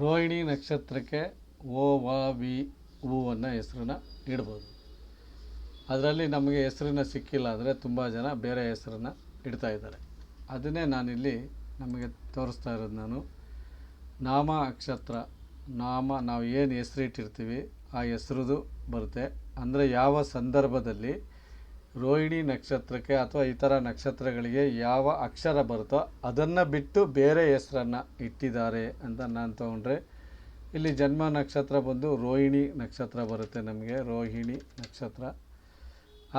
ರೋಹಿಣಿ ನಕ್ಷತ್ರಕ್ಕೆ ಓ ವ ವಿ ಉ ಅನ್ನೋ ಹೆಸರನ್ನ ಇಡ್ಬೋದು. ಅದರಲ್ಲಿ ನಮಗೆ ಹೆಸರನ್ನ ಸಿಕ್ಕಿಲ್ಲ ಅಂದರೆ ತುಂಬ ಜನ ಬೇರೆ ಹೆಸರನ್ನು ಇಡ್ತಾ ಇದ್ದಾರೆ. ಅದನ್ನೇ ನಾನಿಲ್ಲಿ ನಮಗೆ ತೋರಿಸ್ತಾ ಇರೋದು. ನಾನು ನಾಮ ನಕ್ಷತ್ರ, ನಾವು ಏನು ಹೆಸರಿಟ್ಟಿರ್ತೀವಿ ಆ ಹೆಸ್ರದ್ದು ಬರುತ್ತೆ. ಅಂದರೆ ಯಾವ ಸಂದರ್ಭದಲ್ಲಿ ರೋಹಿಣಿ ನಕ್ಷತ್ರಕ್ಕೆ ಅಥವಾ ಇತರ ನಕ್ಷತ್ರಗಳಿಗೆ ಯಾವ ಅಕ್ಷರ ಬರುತ್ತೋ ಅದನ್ನು ಬಿಟ್ಟು ಬೇರೆ ಹೆಸರನ್ನು ಇಟ್ಟಿದ್ದಾರೆ ಅಂತ ನಾನು ತೊಗೊಂಡ್ರೆ, ಇಲ್ಲಿ ಜನ್ಮ ನಕ್ಷತ್ರ ಬಂದು ರೋಹಿಣಿ ನಕ್ಷತ್ರ ಬರುತ್ತೆ ನಮಗೆ, ರೋಹಿಣಿ ನಕ್ಷತ್ರ.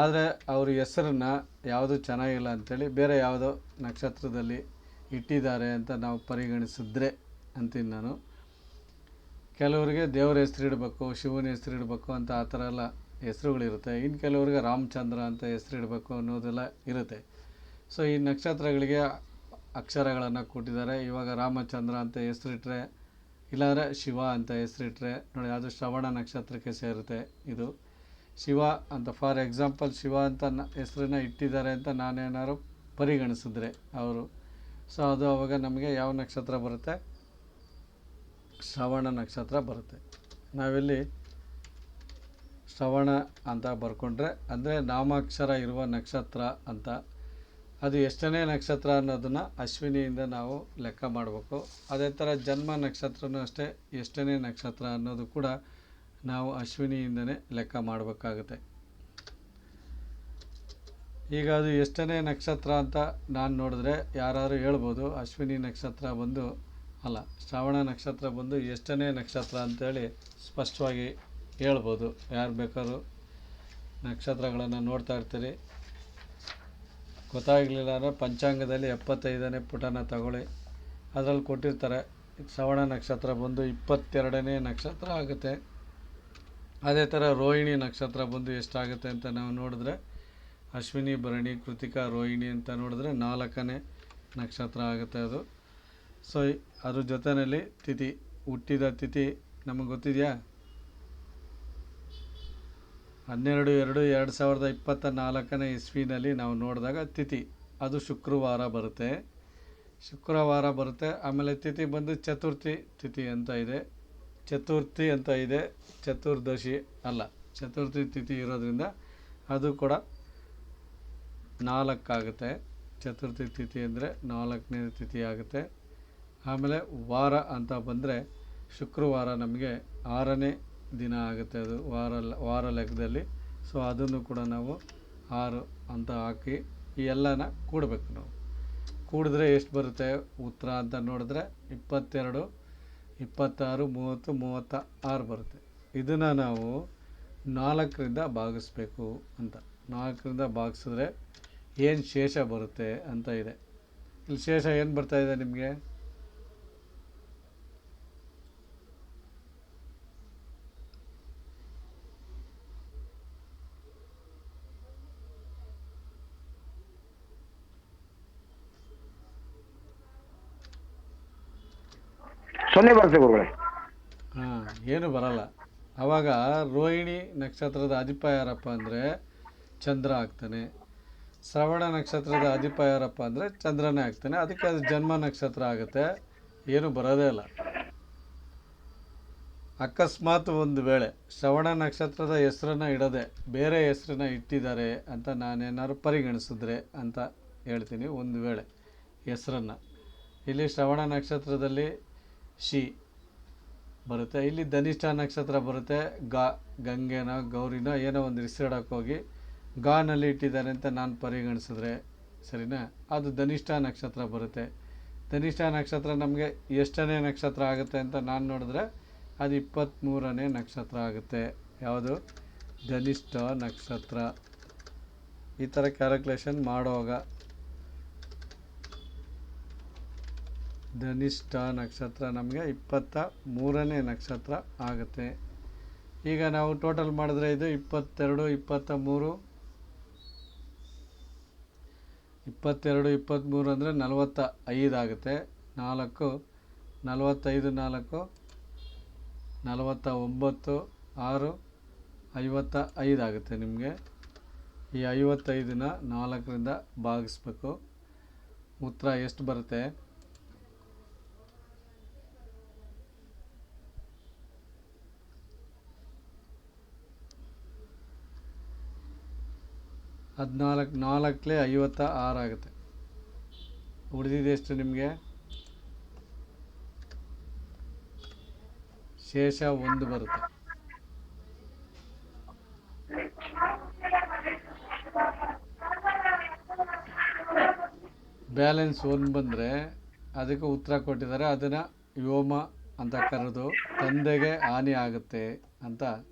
ಆದರೆ ಅವ್ರ ಹೆಸರನ್ನು ಯಾವುದು ಚೆನ್ನಾಗಿಲ್ಲ ಅಂಥೇಳಿ ಬೇರೆ ಯಾವುದೋ ನಕ್ಷತ್ರದಲ್ಲಿ ಇಟ್ಟಿದ್ದಾರೆ ಅಂತ ನಾವು ಪರಿಗಣಿಸಿದ್ರೆ ಅಂತೀನಿ ನಾನು. ಕೆಲವರಿಗೆ ದೇವರ ಹೆಸರಿಡಬೇಕು, ಶಿವನ ಹೆಸರಿಡಬೇಕು ಅಂತ ಆ ಥರ ಎಲ್ಲ ಹೆಸರುಗಳಿರುತ್ತೆ. ಇನ್ನು ಕೆಲವರಿಗೆ ರಾಮಚಂದ್ರ ಅಂತ ಹೆಸರಿಡಬೇಕು ಅನ್ನೋದೆಲ್ಲ ಇರುತ್ತೆ. ಸೊ ಈ ನಕ್ಷತ್ರಗಳಿಗೆ ಅಕ್ಷರಗಳನ್ನು ಕೊಟ್ಟಿದ್ದಾರೆ. ಇವಾಗ ರಾಮಚಂದ್ರ ಅಂತ ಹೆಸರಿಟ್ರೆ, ಇಲ್ಲಾಂದರೆ ಶಿವ ಅಂತ ಹೆಸರಿಟ್ರೆ ನೋಡಿ, ಅದು ಶ್ರವಣ ನಕ್ಷತ್ರಕ್ಕೆ ಸೇರುತ್ತೆ. ಇದು ಶಿವ ಅಂತ, ಫಾರ್ ಎಕ್ಸಾಂಪಲ್ ಶಿವ ಅಂತ ಹೆಸರನ್ನ ಇಟ್ಟಿದ್ದಾರೆ ಅಂತ ನಾನೇನಾದ್ರು ಪರಿಗಣಿಸಿದ್ರೆ ಅವರು, ಸೊ ಅದು ಆವಾಗ ನಮಗೆ ಯಾವ ನಕ್ಷತ್ರ ಬರುತ್ತೆ? ಶ್ರವಣ ನಕ್ಷತ್ರ ಬರುತ್ತೆ. ನಾವಿಲ್ಲಿ ಶ್ರವಣ ಅಂತ ಬರ್ಕೊಂಡ್ರೆ ಅಂದರೆ ನಾಮಾಕ್ಷರ ಇರುವ ನಕ್ಷತ್ರ ಅಂತ. ಅದು ಎಷ್ಟನೇ ನಕ್ಷತ್ರ ಅನ್ನೋದನ್ನು ಅಶ್ವಿನಿಯಿಂದ ನಾವು ಲೆಕ್ಕ ಮಾಡಬೇಕು. ಅದೇ ಥರ ಜನ್ಮ ನಕ್ಷತ್ರನೂ ಅಷ್ಟೇ, ಎಷ್ಟನೇ ನಕ್ಷತ್ರ ಅನ್ನೋದು ಕೂಡ ನಾವು ಅಶ್ವಿನಿಯಿಂದನೇ ಲೆಕ್ಕ ಮಾಡಬೇಕಾಗುತ್ತೆ. ಈಗ ಅದು ಎಷ್ಟನೇ ನಕ್ಷತ್ರ ಅಂತ ನಾನು ನೋಡಿದ್ರೆ ಯಾರಾದ್ರು ಹೇಳ್ಬೋದು, ಅಶ್ವಿನಿ ನಕ್ಷತ್ರ ಬಂದು ಅಲ್ಲ, ಶ್ರವಣ ನಕ್ಷತ್ರ ಬಂದು ಎಷ್ಟನೇ ನಕ್ಷತ್ರ ಅಂತೇಳಿ ಸ್ಪಷ್ಟವಾಗಿ ಹೇಳ್ಬೋದು. ಯಾರು ಬೇಕಾದ್ರೂ ನಕ್ಷತ್ರಗಳನ್ನು ನೋಡ್ತಾ ಇರ್ತೀರಿ, ಗೊತ್ತಾಗಲಿಲ್ಲ ಅಂದರೆ ಪಂಚಾಂಗದಲ್ಲಿ 75ನೇ ಪುಟನ ತಗೊಳ್ಳಿ, ಅದರಲ್ಲಿ ಕೊಟ್ಟಿರ್ತಾರೆ. ಶ್ರವಣ ನಕ್ಷತ್ರ ಬಂದು 22ನೇ ನಕ್ಷತ್ರ ಆಗುತ್ತೆ. ಅದೇ ಥರ ರೋಹಿಣಿ ನಕ್ಷತ್ರ ಬಂದು ಎಷ್ಟಾಗುತ್ತೆ ಅಂತ ನಾವು ನೋಡಿದ್ರೆ, ಅಶ್ವಿನಿ, ಭರಣಿ, ಕೃತಿಕಾ, ರೋಹಿಣಿ ಅಂತ ನೋಡಿದ್ರೆ 4ನೇ ನಕ್ಷತ್ರ ಆಗುತ್ತೆ ಅದು. ಸೊ ಅದ್ರ ಜೊತೆಯಲ್ಲಿ ತಿಥಿ, ಹುಟ್ಟಿದ ತಿಥಿ ನಮಗೆ ಗೊತ್ತಿದೆಯಾ? 12/2/2024 ಇಸ್ವಿನಲ್ಲಿ ನಾವು ನೋಡಿದಾಗ ತಿಥಿ ಅದು ಶುಕ್ರವಾರ ಬರುತ್ತೆ. ಆಮೇಲೆ ತಿಥಿ ಬಂದು ಚತುರ್ಥಿ ತಿಥಿ ಅಂತ ಇದೆ, ಚತುರ್ದಶಿ ಅಲ್ಲ, ಚತುರ್ಥಿ ತಿಥಿ ಇರೋದ್ರಿಂದ ಅದು ಕೂಡ 4 ಆಗುತ್ತೆ. ಚತುರ್ಥಿ ತಿಥಿ ಅಂದರೆ 4ನೇ ತಿಥಿ ಆಗುತ್ತೆ. ಆಮೇಲೆ ವಾರ ಅಂತ ಬಂದರೆ ಶುಕ್ರವಾರ ನಮಗೆ 6ನೇ ದಿನ ಆಗುತ್ತೆ, ಅದು ವಾರ ಲೆಕ್ಕದಲ್ಲಿ. ಸೊ ಅದನ್ನು ಕೂಡ ನಾವು 6 ಅಂತ ಹಾಕಿ ಈ ಎಲ್ಲನ ಕೂಡಬೇಕು. ನಾವು ಕೂಡಿದ್ರೆ ಎಷ್ಟು ಬರುತ್ತೆ ಉತ್ತರ ಅಂತ ನೋಡಿದ್ರೆ 22, 26, 30, 36 ಬರುತ್ತೆ. ಇದನ್ನು ನಾವು 4ರಿಂದ ಭಾಗಿಸ್ಬೇಕು ಅಂತ. 4ರಿಂದ ಭಾಗಿಸಿದ್ರೆ ಏನು ಶೇಷ ಬರುತ್ತೆ ಅಂತ ಇದೆ. ಇಲ್ಲಿ ಶೇಷ ಏನು ಬರ್ತಾಯಿದೆ ನಿಮಗೆ? ಸೊನ್ನೆ ಬರುತ್ತೆ ಗುರುಗಳೇ. ಏನು ಬರಲ್ಲ. ಆವಾಗ ರೋಹಿಣಿ ನಕ್ಷತ್ರದ ಅಧಿಪ ಯಾರಪ್ಪ ಅಂದರೆ ಚಂದ್ರ ಆಗ್ತಾನೆ. ಶ್ರವಣ ನಕ್ಷತ್ರದ ಅಧಿಪ ಯಾರಪ್ಪ ಅಂದರೆ ಚಂದ್ರನೇ ಆಗ್ತಾನೆ. ಅದಕ್ಕೆ ಅದು ಜನ್ಮ ನಕ್ಷತ್ರ ಆಗುತ್ತೆ, ಏನು ಬರೋದೇ ಇಲ್ಲ. ಅಕಸ್ಮಾತ್ ಒಂದು ವೇಳೆ ಶ್ರವಣ ನಕ್ಷತ್ರದ ಹೆಸರನ್ನು ಇಡದೆ ಬೇರೆ ಹೆಸರನ್ನ ಇಟ್ಟಿದ್ದಾರೆ ಅಂತ ನಾನೇನಾದ್ರು ಪರಿಗಣಿಸಿದ್ರೆ ಅಂತ ಹೇಳ್ತೀನಿ. ಒಂದು ವೇಳೆ ಹೆಸರನ್ನು ಇಲ್ಲಿ ಶ್ರವಣ ನಕ್ಷತ್ರದಲ್ಲಿ ಶಿ ಬರುತ್ತೆ, ಇಲ್ಲಿ ಧನಿಷ್ಠ ನಕ್ಷತ್ರ ಬರುತ್ತೆ, ಗಂಗೆನ ಗೌರಿನ ಏನೋ ಒಂದು ಹೆಸರಿಡಕ್ಕೆ ಹೋಗಿ ಗಾನಲ್ಲಿ ಇಟ್ಟಿದ್ದಾರೆ ಅಂತ ನಾನು ಪರಿಗಣಿಸಿದ್ರೆ ಸರಿನಾ, ಅದು ಧನಿಷ್ಠ ನಕ್ಷತ್ರ ಬರುತ್ತೆ. ಧನಿಷ್ಠ ನಕ್ಷತ್ರ ನಮಗೆ ಎಷ್ಟನೇ ನಕ್ಷತ್ರ ಆಗುತ್ತೆ ಅಂತ ನಾನು ನೋಡಿದ್ರೆ ಅದು 23ನೇ ನಕ್ಷತ್ರ ಆಗುತ್ತೆ. ಯಾವುದು? ಧನಿಷ್ಠ ನಕ್ಷತ್ರ. ಈ ಥರ ಕ್ಯಾಲ್ಕುಲೇಷನ್ ಮಾಡುವಾಗ ಧನಿಷ್ಠ ನಕ್ಷತ್ರ ನಮಗೆ 23ನೇ ನಕ್ಷತ್ರ ಆಗುತ್ತೆ. ಈಗ ನಾವು ಟೋಟಲ್ ಮಾಡಿದ್ರೆ ಇದು 22, 23, 23 ಅಂದರೆ 45 ಆಗುತ್ತೆ. 4, 45, 4, 49, 6, 55 ಆಗುತ್ತೆ ನಿಮಗೆ. ಈ 55ನ 4ರಿಂದ ಭಾಗಿಸ್ಬೇಕು. ಉತ್ತರ ಎಷ್ಟು ಬರುತ್ತೆ? ನಾಲ್ಕಲೇ 56 ಆಗುತ್ತೆ. ಉಳಿದಿದೆ ಎಷ್ಟು ನಿಮಗೆ? ಶೇಷ 1 ಬರುತ್ತೆ. ಬ್ಯಾಲೆನ್ಸ್ 1 ಬಂದರೆ ಅದಕ್ಕೆ ಉತ್ತರ ಕೊಟ್ಟಿದ್ದಾರೆ. ಅದನ್ನು ವ್ಯೋಮ ಅಂತ ಕರೆದು ತಂದೆಗೆ ಹಾನಿ ಆಗುತ್ತೆ ಅಂತ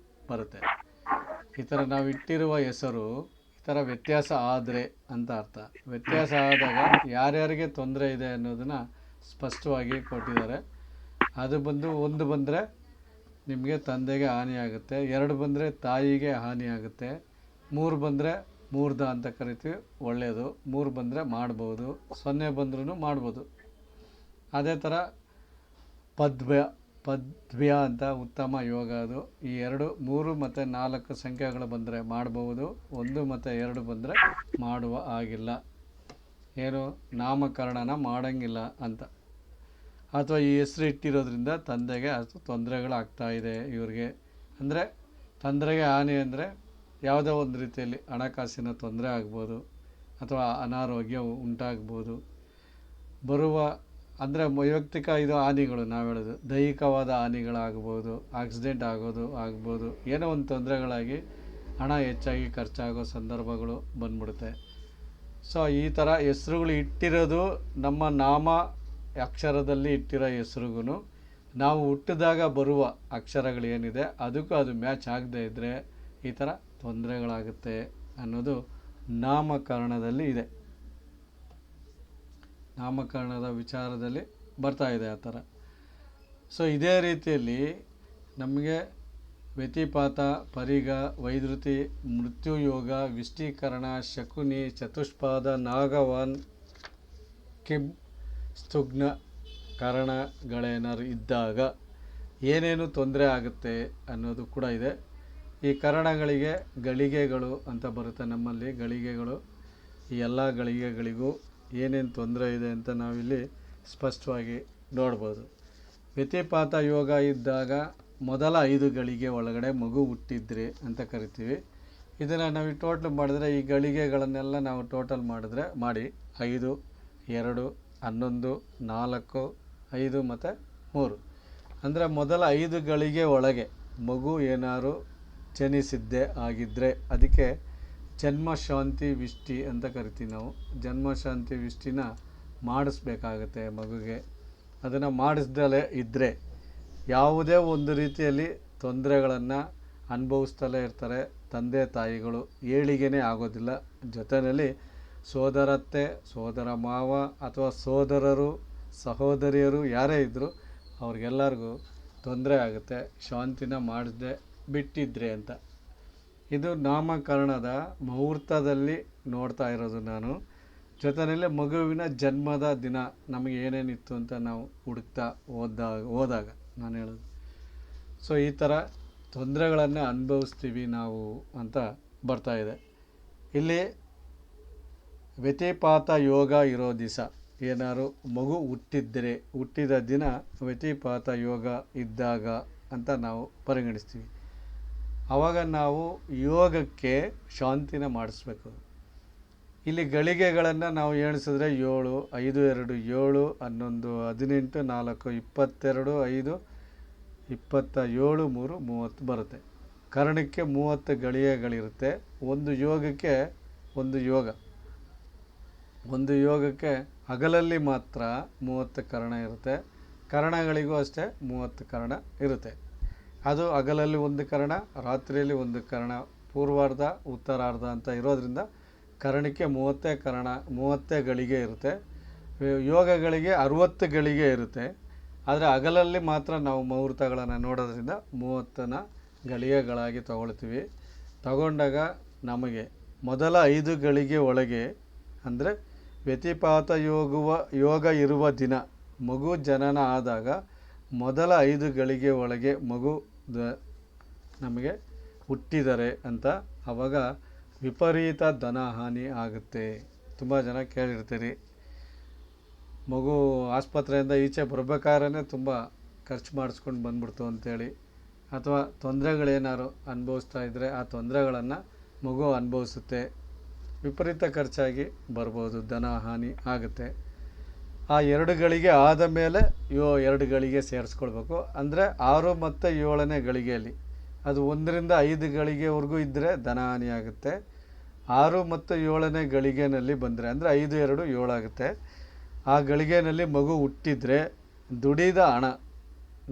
ಬರುತ್ತೆ. ಈ ಥರ ನಾವು ಇಟ್ಟಿರುವ ಹೆಸರು ಈ ಥರ ವ್ಯತ್ಯಾಸ ಆದರೆ ಅಂತ ಅರ್ಥ. ವ್ಯತ್ಯಾಸ ಆದಾಗ ಯಾರ್ಯಾರಿಗೆ ತೊಂದರೆ ಇದೆ ಅನ್ನೋದನ್ನು ಸ್ಪಷ್ಟವಾಗಿ ಕೊಟ್ಟಿದ್ದಾರೆ. ಅದು ಬಂದು 1 ಬಂದರೆ ನಿಮಗೆ ತಂದೆಗೆ ಹಾನಿ ಆಗುತ್ತೆ, 2 ಬಂದರೆ ತಾಯಿಗೆ ಹಾನಿ ಆಗುತ್ತೆ, 3 ಬಂದರೆ ಮೂರ್ಧ ಅಂತ ಕರಿತೀವಿ, ಒಳ್ಳೆಯದು. 3 ಬಂದರೆ ಮಾಡ್ಬೋದು, 0 ಬಂದ್ರೂ ಮಾಡ್ಬೋದು. ಅದೇ ಥರ ಪದ್ವ್ಯ ಅಂತ ಉತ್ತಮ ಯೋಗ. ಅದು ಈ 2, 3 ಮತ್ತು 4 ಸಂಖ್ಯೆಗಳು ಬಂದರೆ ಮಾಡ್ಬೋದು, 1 ಮತ್ತು 2 ಬಂದರೆ ಮಾಡುವ ಆಗಿಲ್ಲ. ಏನು ನಾಮಕರಣನ ಮಾಡೋಂಗಿಲ್ಲ ಅಂತ. ಅಥವಾ ಈ ಹೆಸರು ಇಟ್ಟಿರೋದ್ರಿಂದ ತಂದೆಗೆ ಅದು ತೊಂದರೆಗಳಾಗ್ತಾಯಿದೆ ಇವ್ರಿಗೆ. ಅಂದರೆ ತೊಂದರೆಗೆ ಹಾನಿ ಅಂದರೆ ಯಾವುದೋ ಒಂದು ರೀತಿಯಲ್ಲಿ ಹಣಕಾಸಿನ ತೊಂದರೆ ಆಗ್ಬೋದು, ಅಥವಾ ಅನಾರೋಗ್ಯ ಉಂಟಾಗ್ಬೋದು. ಬರುವ ಅಂದರೆ ವೈಯಕ್ತಿಕ ಇದು ಹಾನಿಗಳು, ನಾವು ಹೇಳೋದು ದೈಹಿಕವಾದ ಹಾನಿಗಳಾಗ್ಬೋದು, ಆಕ್ಸಿಡೆಂಟ್ ಆಗೋದು ಆಗ್ಬೋದು, ಏನೋ ಒಂದು ತೊಂದರೆಗಳಾಗಿ ಹಣ ಹೆಚ್ಚಾಗಿ ಖರ್ಚಾಗೋ ಸಂದರ್ಭಗಳು ಬಂದ್ಬಿಡುತ್ತೆ. ಸೊ ಈ ಥರ ಹೆಸ್ರುಗಳು ಇಟ್ಟಿರೋದು ನಮ್ಮ ನಾಮ ಅಕ್ಷರದಲ್ಲಿ ಇಟ್ಟಿರೋ ಹೆಸ್ರಿಗೂ ನಾವು ಹುಟ್ಟಿದಾಗ ಬರುವ ಅಕ್ಷರಗಳೇನಿದೆ ಅದಕ್ಕೂ ಅದು ಮ್ಯಾಚ್ ಆಗದೇ ಇದ್ದರೆ ಈ ಥರ ತೊಂದರೆಗಳಾಗುತ್ತೆ ಅನ್ನೋದು ನಾಮಕರಣದಲ್ಲಿ ಇದೆ. ನಾಮಕರಣದ ವಿಚಾರದಲ್ಲಿ ಬರ್ತಾ ಇದೆ ಆ ಥರ. ಸೊ ಇದೇ ರೀತಿಯಲ್ಲಿ ನಮಗೆ ವ್ಯತಿಪಾತ, ಪರಿಗ, ವೈದ್ಯುತಿ, ಮೃತ್ಯುಯೋಗ, ವಿಷ್ಟೀಕರಣ, ಶಕುನಿ, ಚತುಷ್ಪಾದ, ನಾಗವಾನ್, ಕಿಬ್, ಸ್ತುಗ್ನ ಕರಣಗಳೇನಾದ್ರು ಇದ್ದಾಗ ಏನೇನು ತೊಂದರೆ ಆಗುತ್ತೆ ಅನ್ನೋದು ಕೂಡ ಇದೆ. ಈ ಕರಣಗಳಿಗೆ ಗಳಿಗೆಗಳು ಅಂತ ಬರುತ್ತೆ ನಮ್ಮಲ್ಲಿ. ಗಳಿಗೆಗಳು, ಈ ಎಲ್ಲ ಗಳಿಗೆಗಳಿಗೂ ಏನೇನು ತೊಂದರೆ ಇದೆ ಅಂತ ನಾವಿಲ್ಲಿ ಸ್ಪಷ್ಟವಾಗಿ ನೋಡ್ಬೋದು. ವ್ಯತಿಪಾತ ಯೋಗ ಇದ್ದಾಗ ಮೊದಲ 5 ಗಳಿಗೆ ಒಳಗಡೆ ಮಗು ಹುಟ್ಟಿದ್ರೆ ಅಂತ ಕರಿತೀವಿ. ಇದನ್ನು ನಾವು ಟೋಟಲ್ ಮಾಡಿದ್ರೆ ಈ ಗಳಿಗೆಗಳನ್ನೆಲ್ಲ ನಾವು ಟೋಟಲ್ ಮಾಡಿ 5, 2, 11, 4, 5 ಮತ್ತು 3 ಅಂದರೆ ಮೊದಲ 5 ಗಳಿಗೆ ಒಳಗೆ ಮಗು ಏನಾದ್ರು ಜನಿಸಿದ್ದೇ ಆಗಿದ್ದರೆ ಅದಕ್ಕೆ ಜನ್ಮಶಾಂತಿ ವಿಷ್ಟಿ ಅಂತ ಕರಿತೀವಿ ನಾವು. ಜನ್ಮಶಾಂತಿ ವಿಷ್ಟಿನ ಮಾಡಿಸ್ಬೇಕಾಗತ್ತೆ ಮಗುಗೆ. ಅದನ್ನು ಮಾಡಿಸ್ದಲೇ ಇದ್ದರೆ ಯಾವುದೇ ಒಂದು ರೀತಿಯಲ್ಲಿ ತೊಂದರೆಗಳನ್ನು ಅನುಭವಿಸ್ತಲೇ ಇರ್ತಾರೆ ತಂದೆ ತಾಯಿಗಳು. ಏಳಿಗೆನೇ ಆಗೋದಿಲ್ಲ. ಜೊತೆಯಲ್ಲಿ ಸೋದರತ್ತೆ, ಸೋದರ ಮಾವ ಅಥವಾ ಸೋದರರು, ಸಹೋದರಿಯರು ಯಾರೇ ಇದ್ದರೂ ಅವ್ರಿಗೆಲ್ಲರಿಗೂ ತೊಂದರೆ ಆಗುತ್ತೆ ಶಾಂತಿನ ಮಾಡಿಸದೆ ಬಿಟ್ಟಿದ್ರೆ ಅಂತ. ಇದು ನಾಮಕರಣದ ಮುಹೂರ್ತದಲ್ಲಿ ನೋಡ್ತಾ ಇರೋದು ನಾನು. ಜೊತೆಯಲ್ಲಿ ಮಗುವಿನ ಜನ್ಮದ ದಿನ ನಮಗೆ ಏನೇನಿತ್ತು ಅಂತ ನಾವು ಹುಡುಕ್ತಾ ಹೋದಾಗ ನಾನು ಹೇಳೋದು. ಸೊ ಈ ಥರ ತೊಂದರೆಗಳನ್ನು ಅನುಭವಿಸ್ತೀವಿ ನಾವು ಅಂತ ಬರ್ತಾಯಿದೆ. ಇಲ್ಲಿ ವ್ಯತಿಪಾತ ಯೋಗ ಇರೋ ದಿವಸ ಏನಾದ್ರು ಮಗು ಹುಟ್ಟಿದ ದಿನ ವ್ಯತಿಪಾತ ಯೋಗ ಇದ್ದಾಗ ಅಂತ ನಾವು ಪರಿಗಣಿಸ್ತೀವಿ. ಆವಾಗ ನಾವು ಯೋಗಕ್ಕೆ ಶಾಂತಿನ ಮಾಡಿಸ್ಬೇಕು. ಇಲ್ಲಿ ಗಳಿಗೆಗಳನ್ನು ನಾವು ಎಣಿಸಿದ್ರೆ 7, 5, 2, 7, 11, 18, 4, 22, 5, 27, 3, 30 ಬರುತ್ತೆ. ಕರ್ಣಕ್ಕೆ 30 ಗಳಿಗೆಗಳಿರುತ್ತೆ. ಒಂದು ಯೋಗಕ್ಕೆ ಹಗಲಲ್ಲಿ ಮಾತ್ರ 30 ಕರ್ಣ ಇರುತ್ತೆ. ಕರ್ಣಗಳಿಗೂ ಅಷ್ಟೇ 30 ಕರ್ಣ ಇರುತ್ತೆ. ಅದು ಹಗಲಲ್ಲಿ 1 ಕರ್ಣ, ರಾತ್ರಿಯಲ್ಲಿ 1 ಕರ್ಣ, ಪೂರ್ವಾರ್ಧ ಉತ್ತರಾರ್ಧ ಅಂತ ಇರೋದ್ರಿಂದ ಕರ್ಣಕ್ಕೆ 30 ಕರ್ಣ, 30 ಗಳಿಗೆ ಇರುತ್ತೆ. ಯೋಗಗಳಿಗೆ 60 ಗಳಿಗೆ ಇರುತ್ತೆ. ಆದರೆ ಹಗಲಲ್ಲಿ ಮಾತ್ರ ನಾವು ಮುಹೂರ್ತಗಳನ್ನು ನೋಡೋದ್ರಿಂದ 30ನ ಗಳಿಗೆಗಳಾಗಿ ತಗೊಳ್ತೀವಿ. ತಗೊಂಡಾಗ ನಮಗೆ ಮೊದಲ 5 ಗಳಿಗೆ ಒಳಗೆ ಅಂದರೆ ವ್ಯತಿಪಾತ ಯೋಗ ಇರುವ ದಿನ ಮಗು ಜನನ ಆದಾಗ ಮೊದಲ 5 ಗಳಿಗೆ ಒಳಗೆ ಮಗು ನಮಗೆ ಹುಟ್ಟಿದರೆ ಅಂತ. ಆವಾಗ ವಿಪರೀತ ಧನಹಾನಿ ಆಗುತ್ತೆ. ತುಂಬ ಜನ ಕೇಳಿರ್ತೀರಿ, ಮಗು ಆಸ್ಪತ್ರೆಯಿಂದ ಈಚೆ ಬರ್ಬೇಕಾದ್ರೆ ತುಂಬ ಖರ್ಚು ಮಾಡಿಸ್ಕೊಂಡು ಬಂದ್ಬಿಡ್ತು ಅಂತೇಳಿ, ಅಥವಾ ತೊಂದರೆಗಳೇನಾದ್ರು ಅನುಭವಿಸ್ತಾ ಇದ್ದರೆ ಆ ತೊಂದರೆಗಳನ್ನು ಮಗು ಅನುಭವಿಸುತ್ತೆ. ವಿಪರೀತ ಖರ್ಚಾಗಿ ಬರ್ಬೋದು, ಧನ ಹಾನಿ ಆಗುತ್ತೆ. ಆ 2 ಗಳಿಗೆ ಆದ ಮೇಲೆ 2 ಗಳಿಗೆ ಸೇರಿಸ್ಕೊಳ್ಬೇಕು. ಅಂದರೆ 6 ಮತ್ತು 7ನೇ ಗಳಿಗೆಯಲ್ಲಿ ಅದು 1ರಿಂದ 5 ಗಳಿಗೆವರೆಗೂ ಇದ್ದರೆ ಧನ ಹಾನಿ ಆಗುತ್ತೆ. 6 ಮತ್ತು 7ನೇ ಗಳಿಗೆನಲ್ಲಿ ಬಂದರೆ ಅಂದರೆ 5, 2, 7 ಆಗುತ್ತೆ. ಆ ಗಳಿಗೆನಲ್ಲಿ ಮಗು ಹುಟ್ಟಿದರೆ ದುಡಿದ ಹಣ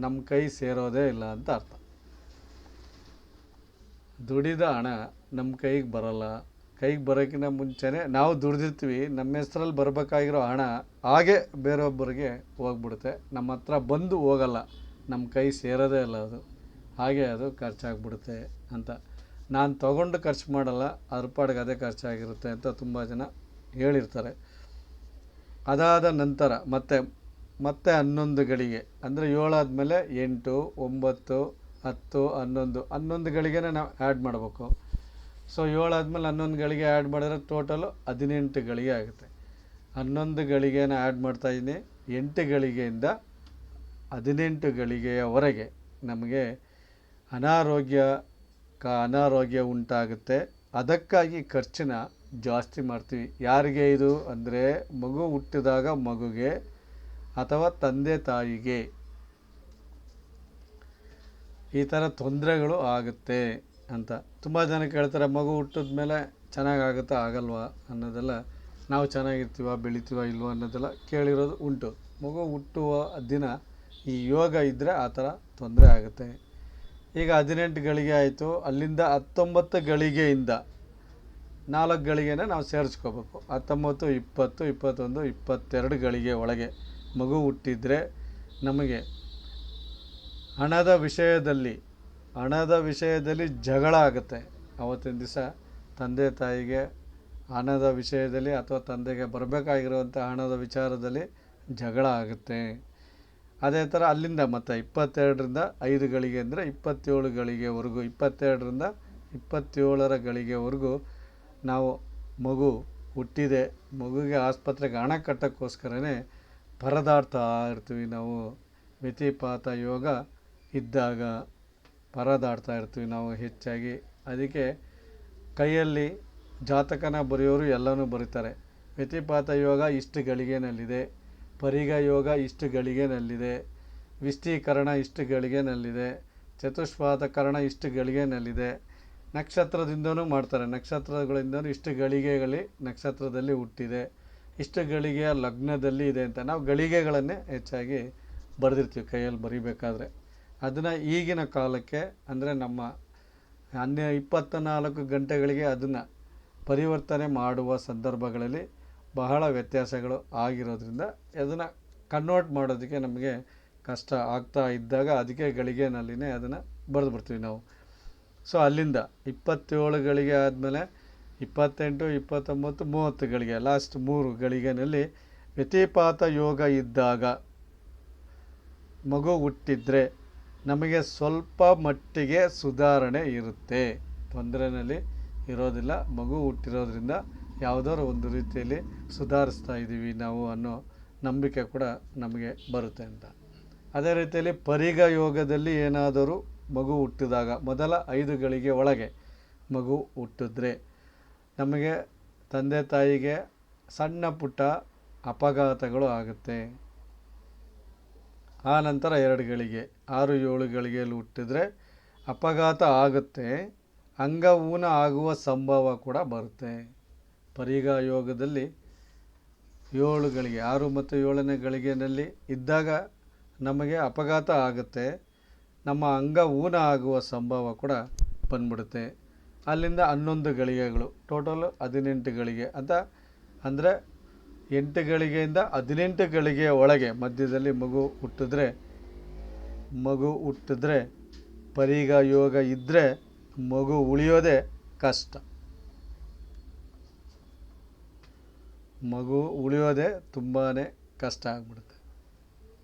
ನಮ್ಮ ಕೈ ಸೇರೋದೇ ಇಲ್ಲ ಅಂತ ಅರ್ಥ. ದುಡಿದ ಹಣ ನಮ್ಮ ಕೈಗೆ ಬರಲ್ಲ. ಕೈಗೆ ಬರೋಕ್ಕಿಂತ ಮುಂಚೆನೇ ನಾವು ದುಡ್ದಿರ್ತೀವಿ, ನಮ್ಮ ಹೆಸ್ರಲ್ಲಿ ಬರಬೇಕಾಗಿರೋ ಹಣ ಹಾಗೆ ಬೇರೊಬ್ಬರಿಗೆ ಹೋಗ್ಬಿಡುತ್ತೆ. ನಮ್ಮ ಹತ್ರ ಬಂದು ಹೋಗಲ್ಲ, ನಮ್ಮ ಕೈ ಸೇರೋದೇ ಇಲ್ಲ, ಅದು ಹಾಗೆ ಅದು ಖರ್ಚಾಗ್ಬಿಡುತ್ತೆ ಅಂತ. ನಾನು ತೊಗೊಂಡು ಖರ್ಚು ಮಾಡಲ್ಲ, ಅದ್ರ ಪಾಡಿಗೆ ಅದೇ ಖರ್ಚಾಗಿರುತ್ತೆ ಅಂತ ತುಂಬ ಜನ ಹೇಳಿರ್ತಾರೆ. ಅದಾದ ನಂತರ ಮತ್ತೆ 11 ಗಳಿಗೆ ಅಂದರೆ 7 ಆದಮೇಲೆ 8, 9, 10, 11 ಗಳಿಗೆನೇ ನಾವು ಆ್ಯಡ್ ಮಾಡಬೇಕು. ಸೊ 7 ಆದಮೇಲೆ 11 ಗಳಿಗೆ ಆ್ಯಡ್ ಮಾಡಿದ್ರೆ ಟೋಟಲು 18 ಗಳಿಗೆ ಆಗುತ್ತೆ. 11 ಗಳಿಗೆನ ಆ್ಯಡ್ ಮಾಡ್ತಾಯಿದ್ದೀನಿ. 8 ಗಳಿಗೆಯಿಂದ 18 ಗಳಿಗೆಯವರೆಗೆ ನಮಗೆ ಅನಾರೋಗ್ಯ ಉಂಟಾಗುತ್ತೆ. ಅದಕ್ಕಾಗಿ ಖರ್ಚನ್ನ ಜಾಸ್ತಿ ಮಾಡ್ತೀವಿ. ಯಾರಿಗೆ ಇದು ಅಂದರೆ ಮಗು ಹುಟ್ಟಿದಾಗ ಮಗುಗೆ ಅಥವಾ ತಂದೆ ತಾಯಿಗೆ ಈ ಥರ ತೊಂದರೆಗಳು ಆಗುತ್ತೆ ಅಂತ. ತುಂಬ ಜನ ಕೇಳ್ತಾರೆ, ಮಗು ಹುಟ್ಟಿದ ಮೇಲೆ ಚೆನ್ನಾಗಾಗುತ್ತಾ ಆಗಲ್ವಾ ಅನ್ನೋದೆಲ್ಲ, ನಾವು ಚೆನ್ನಾಗಿರ್ತೀವ ಬೆಳಿತೀವ ಇಲ್ವೋ ಅನ್ನೋದೆಲ್ಲ ಕೇಳಿರೋದು ಉಂಟು. ಮಗು ಹುಟ್ಟುವ ದಿನ ಈ ಯೋಗ ಇದ್ದರೆ ಆ ಥರ ತೊಂದರೆ ಆಗುತ್ತೆ. ಈಗ 18 ಗಳಿಗೆ ಆಯಿತು, ಅಲ್ಲಿಂದ 19 ಗಳಿಗೆಯಿಂದ 4 ಗಳಿಗೆನ ನಾವು ಸೇರಿಸ್ಕೋಬೇಕು. 19, 20, 21, 22 ಗಳಿಗೆ ಒಳಗೆ ಮಗು ಹುಟ್ಟಿದರೆ ನಮಗೆ ಹಣದ ವಿಷಯದಲ್ಲಿ ಜಗಳ ಆಗುತ್ತೆ. ಆವತ್ತಿನ ದಿವಸ ತಂದೆ ತಾಯಿಗೆ ಹಣದ ವಿಷಯದಲ್ಲಿ ಅಥವಾ ತಂದೆಗೆ ಬರಬೇಕಾಗಿರುವಂಥ ಹಣದ ವಿಚಾರದಲ್ಲಿ ಜಗಳ ಆಗುತ್ತೆ. ಅದೇ ಥರ ಅಲ್ಲಿಂದ ಮತ್ತು 22ರಿಂದ 5 ಗಳಿಗೆ ಅಂದರೆ 27 ಗಳಿಗೆವರೆಗೂ, 22ರಿಂದ 27ರ ಗಳಿಗೆವರೆಗೂ ನಾವು ಮಗು ಹುಟ್ಟಿದೆ, ಮಗುಗೆ ಆಸ್ಪತ್ರೆಗೆ ಹಣ ಕಟ್ಟೋಕ್ಕೋಸ್ಕರನೇ ಪರದಾಡ್ತಾ ಇರ್ತೀವಿ. ನಾವು ವ್ಯತಿಪಾತ ಯೋಗ ಇದ್ದಾಗ ಪರದಾಡ್ತಾ ಇರ್ತೀವಿ ನಾವು ಹೆಚ್ಚಾಗಿ. ಅದಕ್ಕೆ ಕೈಯಲ್ಲಿ ಜಾತಕನ ಬರೆಯೋರು ಎಲ್ಲನೂ ಬರೀತಾರೆ. ವ್ಯತಿಪಾತ ಯೋಗ ಇಷ್ಟು ಗಳಿಗೆನಲ್ಲಿದೆ, ಪರಿಗ ಯೋಗ ಇಷ್ಟು ಗಳಿಗೆನಲ್ಲಿದೆ, ವಿಸ್ತೀಕರಣ ಇಷ್ಟು ಗಳಿಗೆನಲ್ಲಿದೆ, ಚತುಷ್ಪಾದಕರಣ ಇಷ್ಟು ಗಳಿಗೆನಲ್ಲಿದೆ. ನಕ್ಷತ್ರದಿಂದನೂ ಮಾಡ್ತಾರೆ, ನಕ್ಷತ್ರಗಳಿಂದನೂ ಇಷ್ಟು ಗಳಿಗೆಗಳಲ್ಲಿ ನಕ್ಷತ್ರದಲ್ಲಿ ಹುಟ್ಟಿದೆ, ಇಷ್ಟು ಗಳಿಗೆಯ ಲಗ್ನದಲ್ಲಿ ಇದೆ ಅಂತ ನಾವು ಗಳಿಗೆಗಳನ್ನೇ ಹೆಚ್ಚಾಗಿ ಬರೆದಿರ್ತೀವಿ ಕೈಯಲ್ಲಿ ಬರೀಬೇಕಾದ್ರೆ. ಅದನ್ನು ಈಗಿನ ಕಾಲಕ್ಕೆ ಅಂದರೆ ನಮ್ಮ 24 ಗಂಟೆಗಳಿಗೆ ಅದನ್ನು ಪರಿವರ್ತನೆ ಮಾಡುವ ಸಂದರ್ಭಗಳಲ್ಲಿ ಬಹಳ ವ್ಯತ್ಯಾಸಗಳು ಆಗಿರೋದ್ರಿಂದ ಅದನ್ನು ಕನ್ವರ್ಟ್ ಮಾಡೋದಕ್ಕೆ ನಮಗೆ ಕಷ್ಟ ಆಗ್ತಾ ಇದ್ದಾಗ ಅದಕ್ಕೆ ಗಳಿಗೆನಲ್ಲಿನೇ ಅದನ್ನು ಬರೆದು ಬಿಡ್ತೀವಿ ನಾವು. ಸೊ ಅಲ್ಲಿಂದ 27 ಗಳಿಗೆ ಆದಮೇಲೆ 28, 29, 30 ಗಳಿಗೆ ಲಾಸ್ಟ್ 3 ಗಳಿಗೆನಲ್ಲಿ ವ್ಯತಿಪಾತ ಯೋಗ ಇದ್ದಾಗ ಮಗು ಹುಟ್ಟಿದರೆ ನಮಗೆ ಸ್ವಲ್ಪ ಮಟ್ಟಿಗೆ ಸುಧಾರಣೆ ಇರುತ್ತೆ, ತೊಂದರೆಯಲ್ಲಿ ಇರೋದಿಲ್ಲ. ಮಗು ಹುಟ್ಟಿರೋದ್ರಿಂದ ಯಾವುದಾದ್ರು ಒಂದು ರೀತಿಯಲ್ಲಿ ಸುಧಾರಿಸ್ತಾ ಇದ್ದೀವಿ ನಾವು ಅನ್ನೋ ನಂಬಿಕೆ ಕೂಡ ನಮಗೆ ಬರುತ್ತೆ ಅಂತ. ಅದೇ ರೀತಿಯಲ್ಲಿ ಪರಿಗ ಯೋಗದಲ್ಲಿ ಏನಾದರೂ ಮಗು ಹುಟ್ಟಿದಾಗ ಮೊದಲ 5 ಗಳಿಗೆ ಒಳಗೆ ಮಗು ಹುಟ್ಟಿದ್ರೆ ನಮಗೆ ತಂದೆ ತಾಯಿಗೆ ಸಣ್ಣ ಪುಟ್ಟ ಅಪಘಾತಗಳು ಆಗುತ್ತೆ. ಆ ನಂತರ 2 ಗಳಿಗೆ 6, 7 ಗಳಿಗೆಯಲ್ಲಿ ಹುಟ್ಟಿದ್ರೆ ಅಪಘಾತ ಆಗುತ್ತೆ, ಅಂಗಊನ ಆಗುವ ಸಂಭವ ಕೂಡ ಬರುತ್ತೆ. ಪರಿಗ ಯೋಗದಲ್ಲಿ 7 ಗಳಿಗೆ 6 ಮತ್ತು 7ನೇ ಗಳಿಗೆನಲ್ಲಿ ಇದ್ದಾಗ ನಮಗೆ ಅಪಘಾತ ಆಗುತ್ತೆ, ನಮ್ಮ ಅಂಗ ಊನ ಆಗುವ ಸಂಭವ ಕೂಡ ಬಂದ್ಬಿಡುತ್ತೆ. ಅಲ್ಲಿಂದ 11 ಗಳಿಗೆಗಳು ಟೋಟಲು 18 ಗಳಿಗೆ ಅಂತ. ಅಂದರೆ 8 ಗಳಿಗೆಯಿಂದ 18 ಗಳಿಗೆಯ ಒಳಗೆ ಮಧ್ಯದಲ್ಲಿ ಮಗು ಹುಟ್ಟಿದ್ರೆ ಪರಿಗ ಯೋಗ ಇದ್ದರೆ ಮಗು ಉಳಿಯೋದೇ ಕಷ್ಟ, ಮಗು ಉಳಿಯೋದೇ ತುಂಬಾ ಕಷ್ಟ ಆಗಿಬಿಡುತ್ತೆ.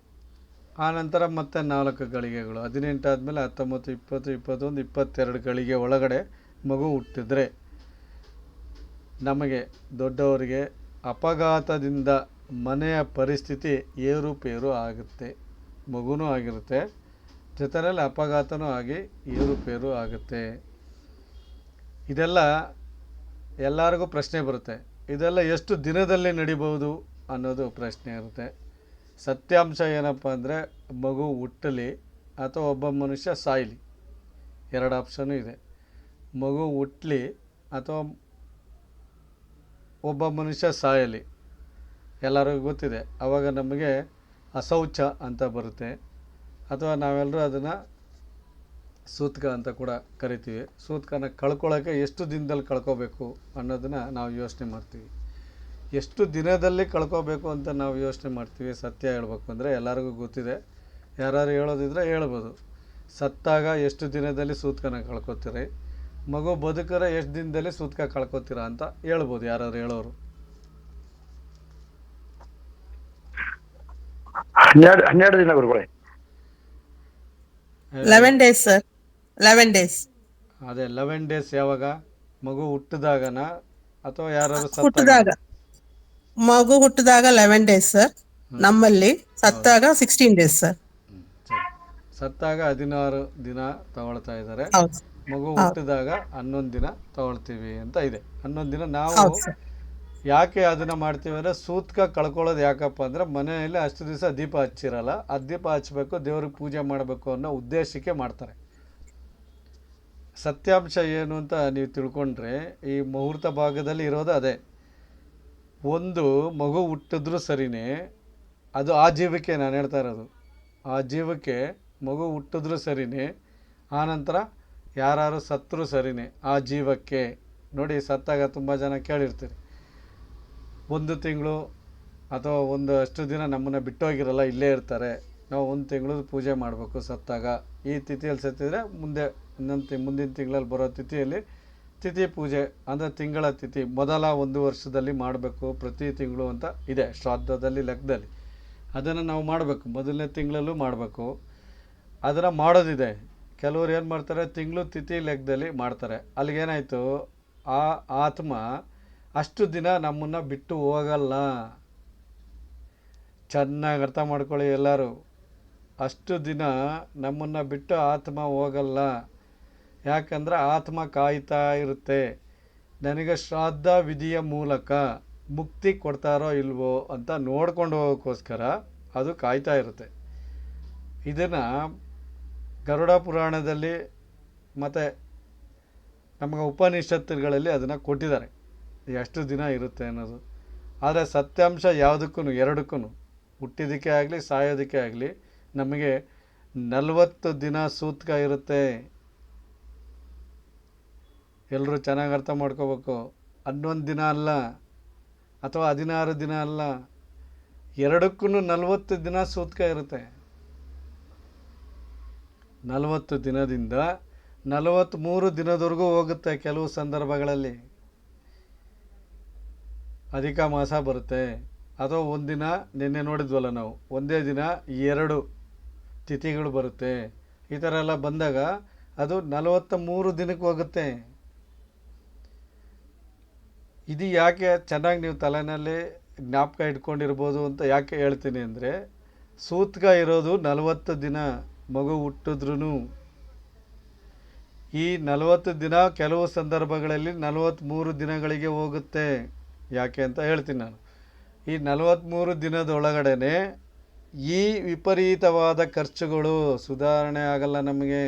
ಆನಂತರ ಮತ್ತೆ 4 ಗಳಿಗೆಗಳು 18 ಆದಮೇಲೆ 19, 20, 21, 22 ಗಳಿಗೆ ಒಳಗಡೆ ಮಗು ಹುಟ್ಟಿದ್ರೆ ನಮಗೆ ದೊಡ್ಡವರಿಗೆ ಅಪಘಾತದಿಂದ ಮನೆಯ ಪರಿಸ್ಥಿತಿ ಏರುಪೇರು ಆಗುತ್ತೆ. ಮಗುನೂ ಆಗಿರುತ್ತೆ, ಜೊತೆಯಲ್ಲಿ ಅಪಘಾತನೂ ಆಗಿ ಏರುಪೇರು ಆಗುತ್ತೆ. ಇದೆಲ್ಲ ಎಲ್ಲರಿಗೂ ಪ್ರಶ್ನೆ ಬರುತ್ತೆ, ಇದೆಲ್ಲ ಎಷ್ಟು ದಿನದಲ್ಲಿ ನಡಿಬೋದು ಅನ್ನೋದು ಪ್ರಶ್ನೆ ಇರುತ್ತೆ. ಸತ್ಯಾಂಶ ಏನಪ್ಪ ಅಂದರೆ, ಮಗು ಹುಟ್ಟಲಿ ಅಥವಾ ಒಬ್ಬ ಮನುಷ್ಯ ಸಾಯಲಿ, ಎರಡು ಆಪ್ಷನು ಇದೆ. ಮಗು ಹುಟ್ಟಲಿ ಅಥವಾ ಒಬ್ಬ ಮನುಷ್ಯ ಸಾಯಲಿ, ಎಲ್ಲರಿಗೂ ಗೊತ್ತಿದೆ. ಆವಾಗ ನಮಗೆ ಅಶೌಚ ಅಂತ ಬರುತ್ತೆ, ಅಥವಾ ನಾವೆಲ್ಲರೂ ಅದನ್ನು ಸೂತಕ ಅಂತ ಕೂಡ ಕರಿತೀವಿ. ಸೂತಕನ ಕಳ್ಕೊಳ್ಳೋಕ್ಕೆ ಎಷ್ಟು ದಿನದಲ್ಲಿ ಕಳ್ಕೊಬೇಕು ಅನ್ನೋದನ್ನು ನಾವು ಯೋಚನೆ ಮಾಡ್ತೀವಿ. ಎಷ್ಟು ದಿನದಲ್ಲಿ ಕಳ್ಕೊಬೇಕು ಅಂತ ನಾವು ಯೋಚನೆ ಮಾಡ್ತೀವಿ. ಸತ್ಯ ಹೇಳ್ಬೇಕು ಅಂದರೆ ಎಲ್ಲರಿಗೂ ಗೊತ್ತಿದೆ. ಯಾರು ಹೇಳೋದಿದ್ರೆ ಹೇಳ್ಬೋದು. ಸತ್ತಾಗ ಎಷ್ಟು ದಿನದಲ್ಲಿ ಸೂತಕನ ಕಳ್ಕೊತೀರಿ, ಮಗು ಬದುಕರೆ ಎಷ್ಟು ದಿನದಲ್ಲಿ ಸೂತಕ ಕಳ್ಕೊತೀರಾ ಅಂತ ಹೇಳ್ಬೋದು ಯಾರು ಹೇಳೋರು. 12 ದಿನ ಗುರುಗಳೇ. 11 days sir, 11 days. ಅದೇ 11 days ಯಾವಾಗ? ಮಗು ಹುಟ್ಟಿದಾಗನ ಅಥವಾ ಯಾರು ಹುಟ್ಟಿದಾಗ, ಮಗು ಹುಟ್ಟಿದಾಗ 11 days ಸರ್. ನಮ್ಮಲ್ಲಿ ಸತ್ತಾಗ 16 days ಸರ್. ಸತ್ತಾಗ 16 ದಿನ ತಗೊಳ್ತಾ ಇದ್ದಾರೆ. ಹೌದು ಮಗು ಹುಟ್ಟಿದಾಗ 11 ದಿನ ತಗೊಳ್ತೀವಿ ಅಂತ ಇದೆ. 11 ದಿನ ನಾವು ಹೌದು ಸರ್. ಯಾಕೆ ಅದನ್ನು ಮಾಡ್ತೀವಿ ಅಂದರೆ, ಸೂತಕ ಕಳ್ಕೊಳ್ಳೋದು ಯಾಕಪ್ಪ ಅಂದರೆ, ಮನೆಯಲ್ಲಿ ಅಷ್ಟು ದಿವಸ ದೀಪ ಹಚ್ಚಿರಲ್ಲ, ಆ ದೀಪ ಹಚ್ಚಬೇಕು, ದೇವ್ರಿಗೆ ಪೂಜೆ ಮಾಡಬೇಕು ಅನ್ನೋ ಉದ್ದೇಶಕ್ಕೆ ಮಾಡ್ತಾರೆ. ಸತ್ಯಾಂಶ ಏನು ಅಂತ ನೀವು ತಿಳ್ಕೊಂಡ್ರೆ, ಈ ಮುಹೂರ್ತ ಭಾಗದಲ್ಲಿ ಇರೋದು ಅದೇ. ಒಂದು ಮಗು ಹುಟ್ಟಿದ್ರೂ ಸರಿನೇ, ಅದು ಆ ಜೀವಕ್ಕೆ ನಾನು ಹೇಳ್ತಾ ಇರೋದು, ಆ ಜೀವಕ್ಕೆ ಮಗು ಹುಟ್ಟಿದ್ರೂ ಸರಿನೇ, ಆನಂತರ ಯಾರು ಸತ್ತರೂ ಸರಿನೇ ಆ ಜೀವಕ್ಕೆ. ನೋಡಿ, ಸತ್ತಾಗ ತುಂಬ ಜನ ಕೇಳಿರ್ತೀರಿ, 1 ತಿಂಗಳು ಅಥವಾ ಅಷ್ಟು ದಿನ ನಮ್ಮನ್ನು ಬಿಟ್ಟೋಗಿರಲ್ಲ, ಇಲ್ಲೇ ಇರ್ತಾರೆ, ನಾವು 1 ತಿಂಗಳು ಪೂಜೆ ಮಾಡಬೇಕು ಸತ್ತಾಗ. ಈ ತಿಥಿಯಲ್ಲಿ ಸತ್ತಿದ್ರೆ ಮುಂದಿನ ತಿಂಗಳಲ್ಲಿ ಬರೋ ತಿಥಿಯಲ್ಲಿ ತಿಥಿ ಪೂಜೆ ಅಂದರೆ ತಿಂಗಳ ತಿಥಿ ಮೊದಲ 1 ವರ್ಷದಲ್ಲಿ ಮಾಡಬೇಕು, ಪ್ರತಿ ತಿಂಗಳು ಅಂತ ಇದೆ ಶ್ರಾದ್ದದಲ್ಲಿ ಲೆಕ್ಕದಲ್ಲಿ. ಅದನ್ನು ನಾವು ಮಾಡಬೇಕು, ಮೊದಲನೇ ತಿಂಗಳಲ್ಲೂ ಮಾಡಬೇಕು. ಅದನ್ನು ಮಾಡೋದಿದೆ. ಕೆಲವರು ಏನು ಮಾಡ್ತಾರೆ, ತಿಂಗಳು ತಿಥಿ ಲೆಕ್ಕದಲ್ಲಿ ಮಾಡ್ತಾರೆ. ಅಲ್ಲಿಗೇನಾಯಿತು, ಆ ಆತ್ಮ ಅಷ್ಟು ದಿನ ನಮ್ಮನ್ನು ಬಿಟ್ಟು ಹೋಗಲ್ಲ. ಚೆನ್ನಾಗಿ ಅರ್ಥ ಮಾಡ್ಕೊಳ್ಳಿ ಎಲ್ಲರೂ. ಅಷ್ಟು ದಿನ ನಮ್ಮನ್ನು ಬಿಟ್ಟು ಆತ್ಮ ಹೋಗಲ್ಲ. ಯಾಕಂದರೆ ಆತ್ಮ ಕಾಯ್ತಾ ಇರುತ್ತೆ, ನನಗೆ ಶ್ರಾದ್ದ ವಿಧಿಯ ಮೂಲಕ ಮುಕ್ತಿ ಕೊಡ್ತಾರೋ ಇಲ್ವೋ ಅಂತ ನೋಡ್ಕೊಂಡು ಹೋಗೋಕ್ಕೋಸ್ಕರ ಅದು ಕಾಯ್ತಾ ಇರುತ್ತೆ. ಇದನ್ನು ಗರುಡ ಪುರಾಣದಲ್ಲಿ ಮತ್ತು ನಮಗೆ ಉಪನಿಷತ್ತುಗಳಲ್ಲಿ ಅದನ್ನು ಕೊಟ್ಟಿದ್ದಾರೆ, ಎಷ್ಟು ದಿನ ಇರುತ್ತೆ ಅನ್ನೋದು. ಆದರೆ ಸತ್ಯಾಂಶ ಯಾವುದಕ್ಕೂ, ಎರಡಕ್ಕೂ, ಹುಟ್ಟಿದ್ದಕ್ಕೆ ಆಗಲಿ ಸಾಯೋದಕ್ಕೆ ಆಗಲಿ, ನಮಗೆ 40 ದಿನ ಸೂತಕ ಇರುತ್ತೆ. ಎಲ್ಲರೂ ಚೆನ್ನಾಗಿ ಅರ್ಥ ಮಾಡ್ಕೋಬೇಕು. 11 ದಿನ ಅಲ್ಲ ಅಥವಾ 16 ದಿನ ಅಲ್ಲ, ಎರಡಕ್ಕೂ 40 ದಿನ ಸೂತಕ ಇರುತ್ತೆ. 40 ದಿನದಿಂದ 43 ದಿನದವರೆಗೂ ಹೋಗುತ್ತೆ. ಕೆಲವು ಸಂದರ್ಭಗಳಲ್ಲಿ ಅಧಿಕ ಮಾಸ ಬರುತ್ತೆ, ಅಥವಾ ಒಂದಿನ, ನಿನ್ನೆ ನೋಡಿದ್ವಲ್ಲ ನಾವು, ಒಂದೇ ದಿನ 2 ತಿಥಿಗಳು ಬರುತ್ತೆ. ಈ ಥರ ಎಲ್ಲ ಬಂದಾಗ ಅದು 43 ದಿನಕ್ಕೆ ಹೋಗುತ್ತೆ. ಇದು ಯಾಕೆ ಚೆನ್ನಾಗಿ ನೀವು ತಲೆಯಲ್ಲಿ ಜ್ಞಾಪಕ ಇಟ್ಕೊಂಡಿರ್ಬೋದು ಅಂತ ಯಾಕೆ ಹೇಳ್ತೀನಿ ಅಂದರೆ, ಸೂತಕ ಇರೋದು 40 ದಿನ ಮಗು ಹುಟ್ಟಿದ್ರೂ. ಈ 40 ದಿನ ಕೆಲವು ಸಂದರ್ಭಗಳಲ್ಲಿ 43 ದಿನಗಳಿಗೆ ಹೋಗುತ್ತೆ. ಯಾಕೆ ಅಂತ ಹೇಳ್ತೀನಿ ನಾನು. ಈ 43 ದಿನದೊಳಗಡೆ ಈ ವಿಪರೀತವಾದ ಖರ್ಚುಗಳು ಸುಧಾರಣೆ ಆಗಲ್ಲ, ನಮಗೆ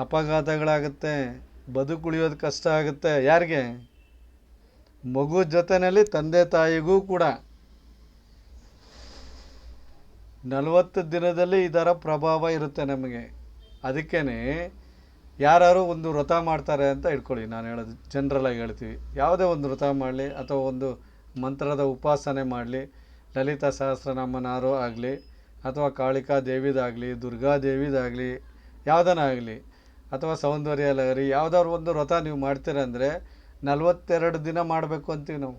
ಅಪಘಾತಗಳಾಗುತ್ತೆ, ಬದುಕುಳಿಯೋದು ಕಷ್ಟ ಆಗುತ್ತೆ. ಯಾರಿಗೆ? ಮಗು ಜೊತೆಯಲ್ಲಿ ತಂದೆ ತಾಯಿಗೂ ಕೂಡ. 40 ದಿನದಲ್ಲಿ ಇದರ ಪ್ರಭಾವ ಇರುತ್ತೆ ನಮಗೆ. ಅದಕ್ಕೇ ಯಾರು ಒಂದು ವ್ರತ ಮಾಡ್ತಾರೆ ಅಂತ ಇಟ್ಕೊಳ್ಳಿ, ನಾನು ಹೇಳೋದು ಜನರಲಾಗಿ ಹೇಳ್ತೀವಿ. ಯಾವುದೇ ಒಂದು ವ್ರತ ಮಾಡಲಿ ಅಥವಾ ಒಂದು ಮಂತ್ರದ ಉಪಾಸನೆ ಮಾಡಲಿ, ಲಲಿತಾ ಸಹಸ್ರನಾಮನಾರು ಆಗಲಿ ಅಥವಾ ಕಾಳಿಕಾ ದೇವಿದಾಗಲಿ, ದುರ್ಗಾ ದೇವಿದಾಗಲಿ, ಯಾವುದನ್ನ ಆಗಲಿ, ಅಥವಾ ಸೌಂದರ್ಯ ಲಹರಿ, ಯಾವುದಾದ್ರು ಒಂದು ವ್ರತ ನೀವು ಮಾಡ್ತೀರ ಅಂದರೆ 42 ದಿನ ಮಾಡಬೇಕು ಅಂತೀವಿ ನಾವು.